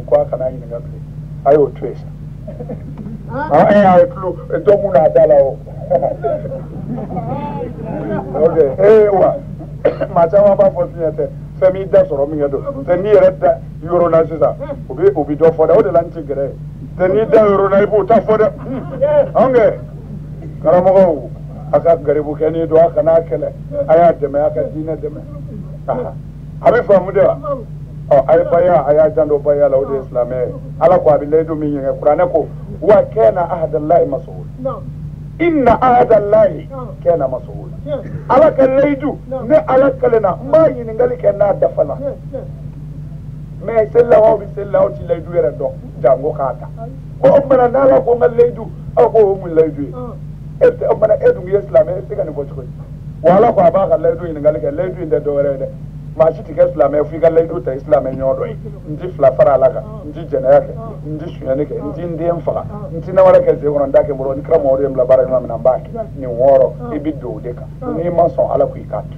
Speaker 1: ko a kana ɲininka bilen a y'o to yen sa a ye tulo dɔ mun n'a da la o ok wa maa caman b'a fɔ fiɲɛ tɛ fɛn m'i da sɔrɔ min kɛ don tɛ n'i yɛrɛ da yɔrɔ la sisan o bɛ dɔ fɔ dɛ o de la n ti gɛrɛ ye tɛ n'i da yɔrɔ la i b'o ta fɔ dɛ anw kɛ karamɔgɔw a ka garibu kɛ n'i don a kana kɛlɛ a y'a dɛmɛ a ka diinɛ dɛmɛ a bɛ faamu de wa a ye baya a y'a janto baya la o de ye silamɛ ye ala ko a bɛ layidu min ɲɛgɛn kuranɛ ko wa kɛna ahadallahi mas'ul inna ahadallahi kɛna mas'ul ala ka layidu ne ala kalenna n b'a ɲininkali kɛ n'a dafala mais selilaw bɛ selilaw ti layidu yɛrɛ dɔn jango k'a ta o tumana n'ala ko n ka layidu aw ko o mun layidu ye o tumana e dun ye silamɛ e tɛ ka nin fɔ cogo di wa ala ko a b'a ka layidu ɲininkali kɛ layidu in tɛ dɔwɛrɛ ye dɛ maa si ti kɛ silamɛ f'i ka layidu ta i silamɛ ɲɔgɔn dɔ ye n ti fila fara ala kan n ti jɛnɛya kɛ n ti sonyani kɛ n ti n den faga n ti nawale kɛ sen kɔnɔ n da kɛ n bolo ni kira mɔgɔ de ye n bila baara ɲuman min na n b'a kɛ nin wɔɔrɔ i bɛ don o de kan n'i ma sɔn ala ko i k'a to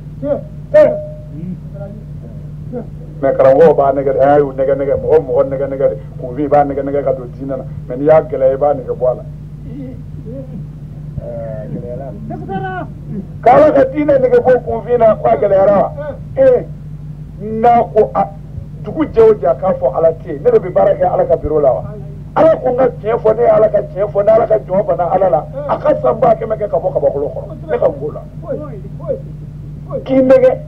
Speaker 1: mais karamɔgɔw b'a nɛgɛ de a y'u nɛgɛ mɔgɔ nɛgɛ de kunfin i b'a nɛgɛ ka don diinɛ na mais n'i y'a gɛlɛya i b'a nɛgɛ bɔ a la k'ala ka diinɛ nɛgɛ bɔ kunfin na k'a gɛlɛyara wa n'a ko dugu jɛ o jɛ a k'a fɔ ala tɛ yen ne de bɛ baara kɛ ala ka biro la wa ala ko n ka tiɲɛ fɔ ne ye ala ka tiɲɛ fɔ ne ala ka jɔn bana ala la a ka san ba kɛmɛ kɛ ka bɔ kabakolo kɔrɔ ne ka n ko la k'i nɛgɛ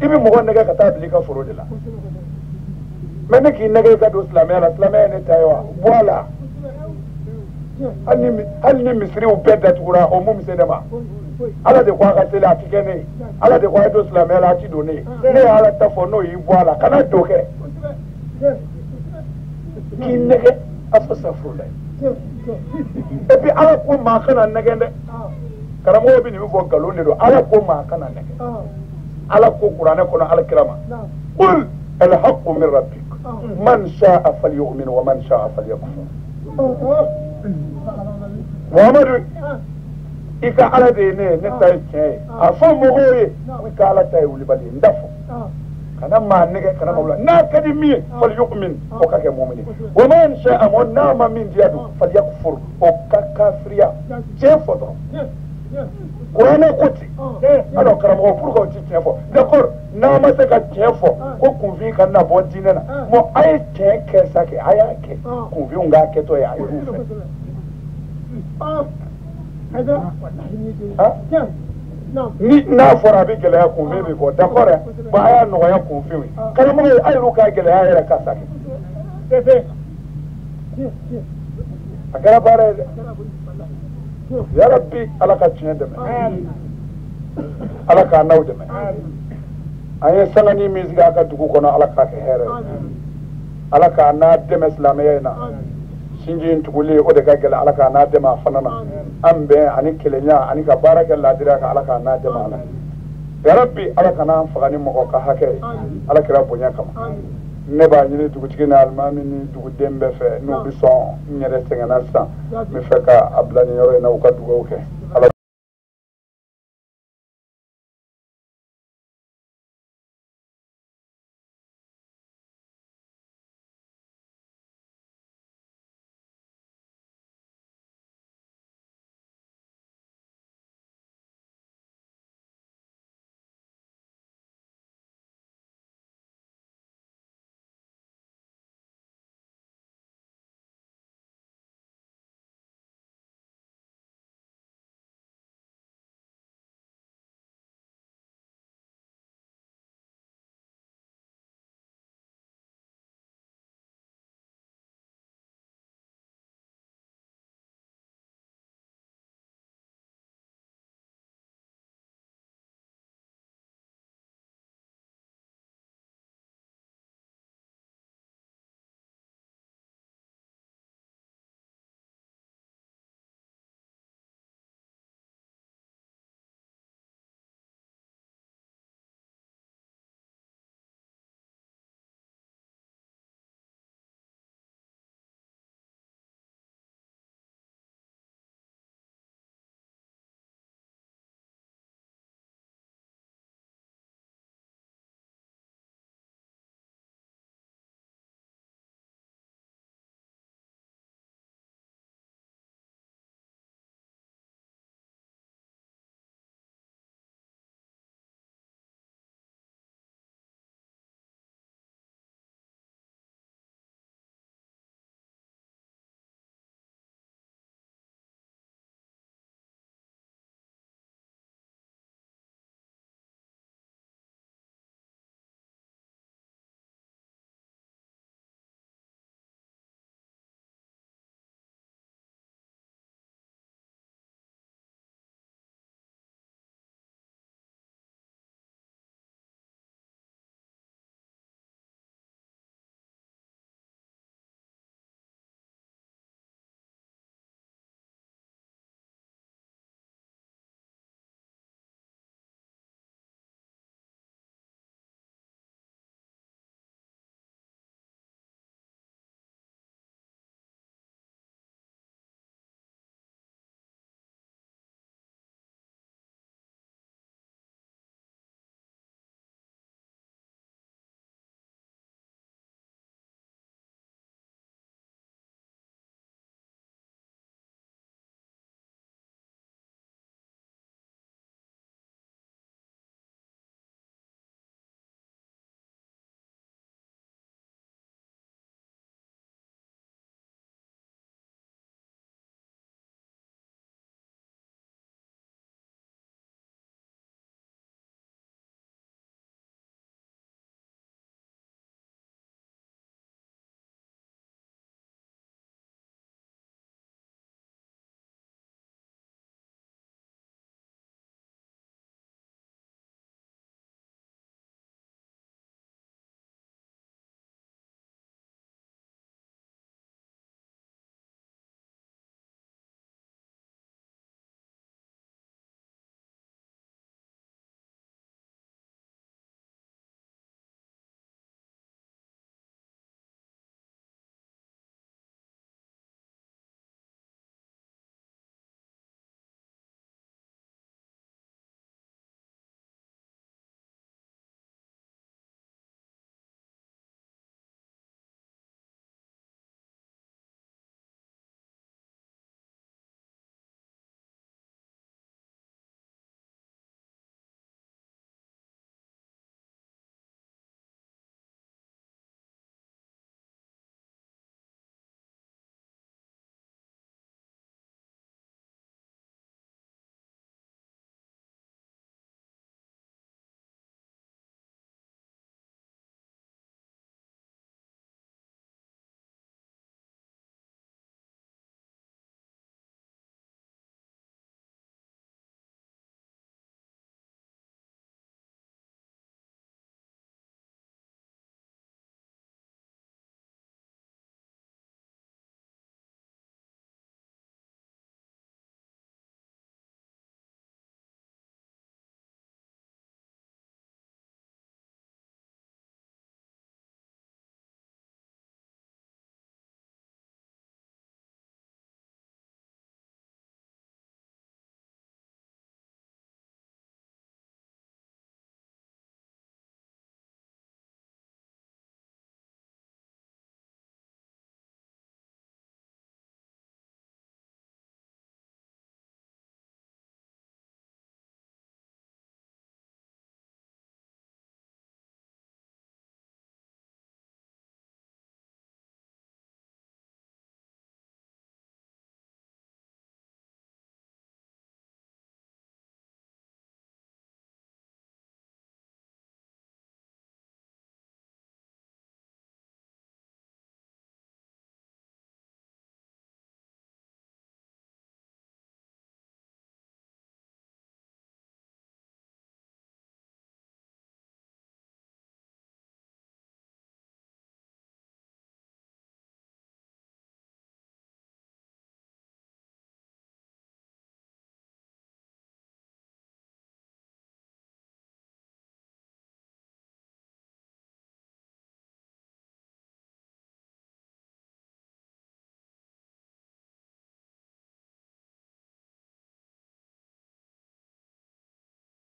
Speaker 1: i bɛ mɔgɔ nɛgɛ ka taa bila i ka foro de la mais ne k'i nɛgɛ i ka don silamɛya la silamɛya ye ne ta ye wa bɔ a la hali ni misiriw bɛɛ datugura o mun bɛ se ne ma ala de ko a ka teli a ti kɛ ne ye ala de ko a ye don silamɛya la a ti don ne ye ne ye ala ta fɔ n'o y'i bɔ a la kana do kɛ k'i nɛgɛ a fɔ safurulayi et puis ala ko maa kana nɛgɛ dɛ karamɔgɔ bɛ nin min fɔ nkalon de don ala ko maa kana nɛgɛ ala ko kuranɛ kɔnɔ alakira ma qul alhaqqu min rabbik man sha'a falyu'min wa man sha'a falyakfur muhammadu i ka ala de ye ne ta ye tiɲɛ ye a fɔ mɔgɔw ye i ka ala ta ye wulibali ye n da fɔ kana maa nɛgɛ kana maa wula n'a ka di min ye falyu'min o ka kɛ mumini wa man sha'a mɔ n'a ma min diya dun falyakfur o ka kafiriya tiɲɛ fɔ dɔrɔn kuranɛ ko ten alors karamɔgɔ pour que o ti tiɲɛ fɔ d'accord n'a ma se ka tiɲɛ fɔ ko kunfin ka na bɔ diinɛ na bon a ye tiɲɛ kɛ sa kɛ a y'a kɛ kunfinw k'a kɛtɔ ye a y'u fɛ ni n'a fɔra a bɛ gɛlɛya kunfin bɛ fɔ d'accord bon a y'a nɔgɔya kunfinw ye karamɔgɔ ye a y'olu ka gɛlɛya yɛrɛ ka sa kɛ a kɛra baara ye dɛ ya rabbi ala ka tiɲɛ dɛmɛ ala k'a n'aw dɛmɛ an ye sangani min sigi a ka dugu kɔnɔ ala k'a kɛ hɛrɛ ye ala k'a n'a dɛmɛ silamɛya in na sinji tuguli o de ka gɛlɛ ala k'a n'a dɛmɛ a fana na an bɛn ani kelenya ani ka baara kɛ laadiriya kan ala k'a n'a dɛmɛ a la yarabi ala kana faga ni mɔgɔ ka hakɛ ye ala kira bonya kama ne b'a ɲini dugutigi ni alimami ni duguden bɛɛ fɛ n'u bɛ sɔn n yɛrɛ sɛgɛnna sisan n bɛ fɛ k'a bila nin yɔrɔ in na u ka dugawu kɛ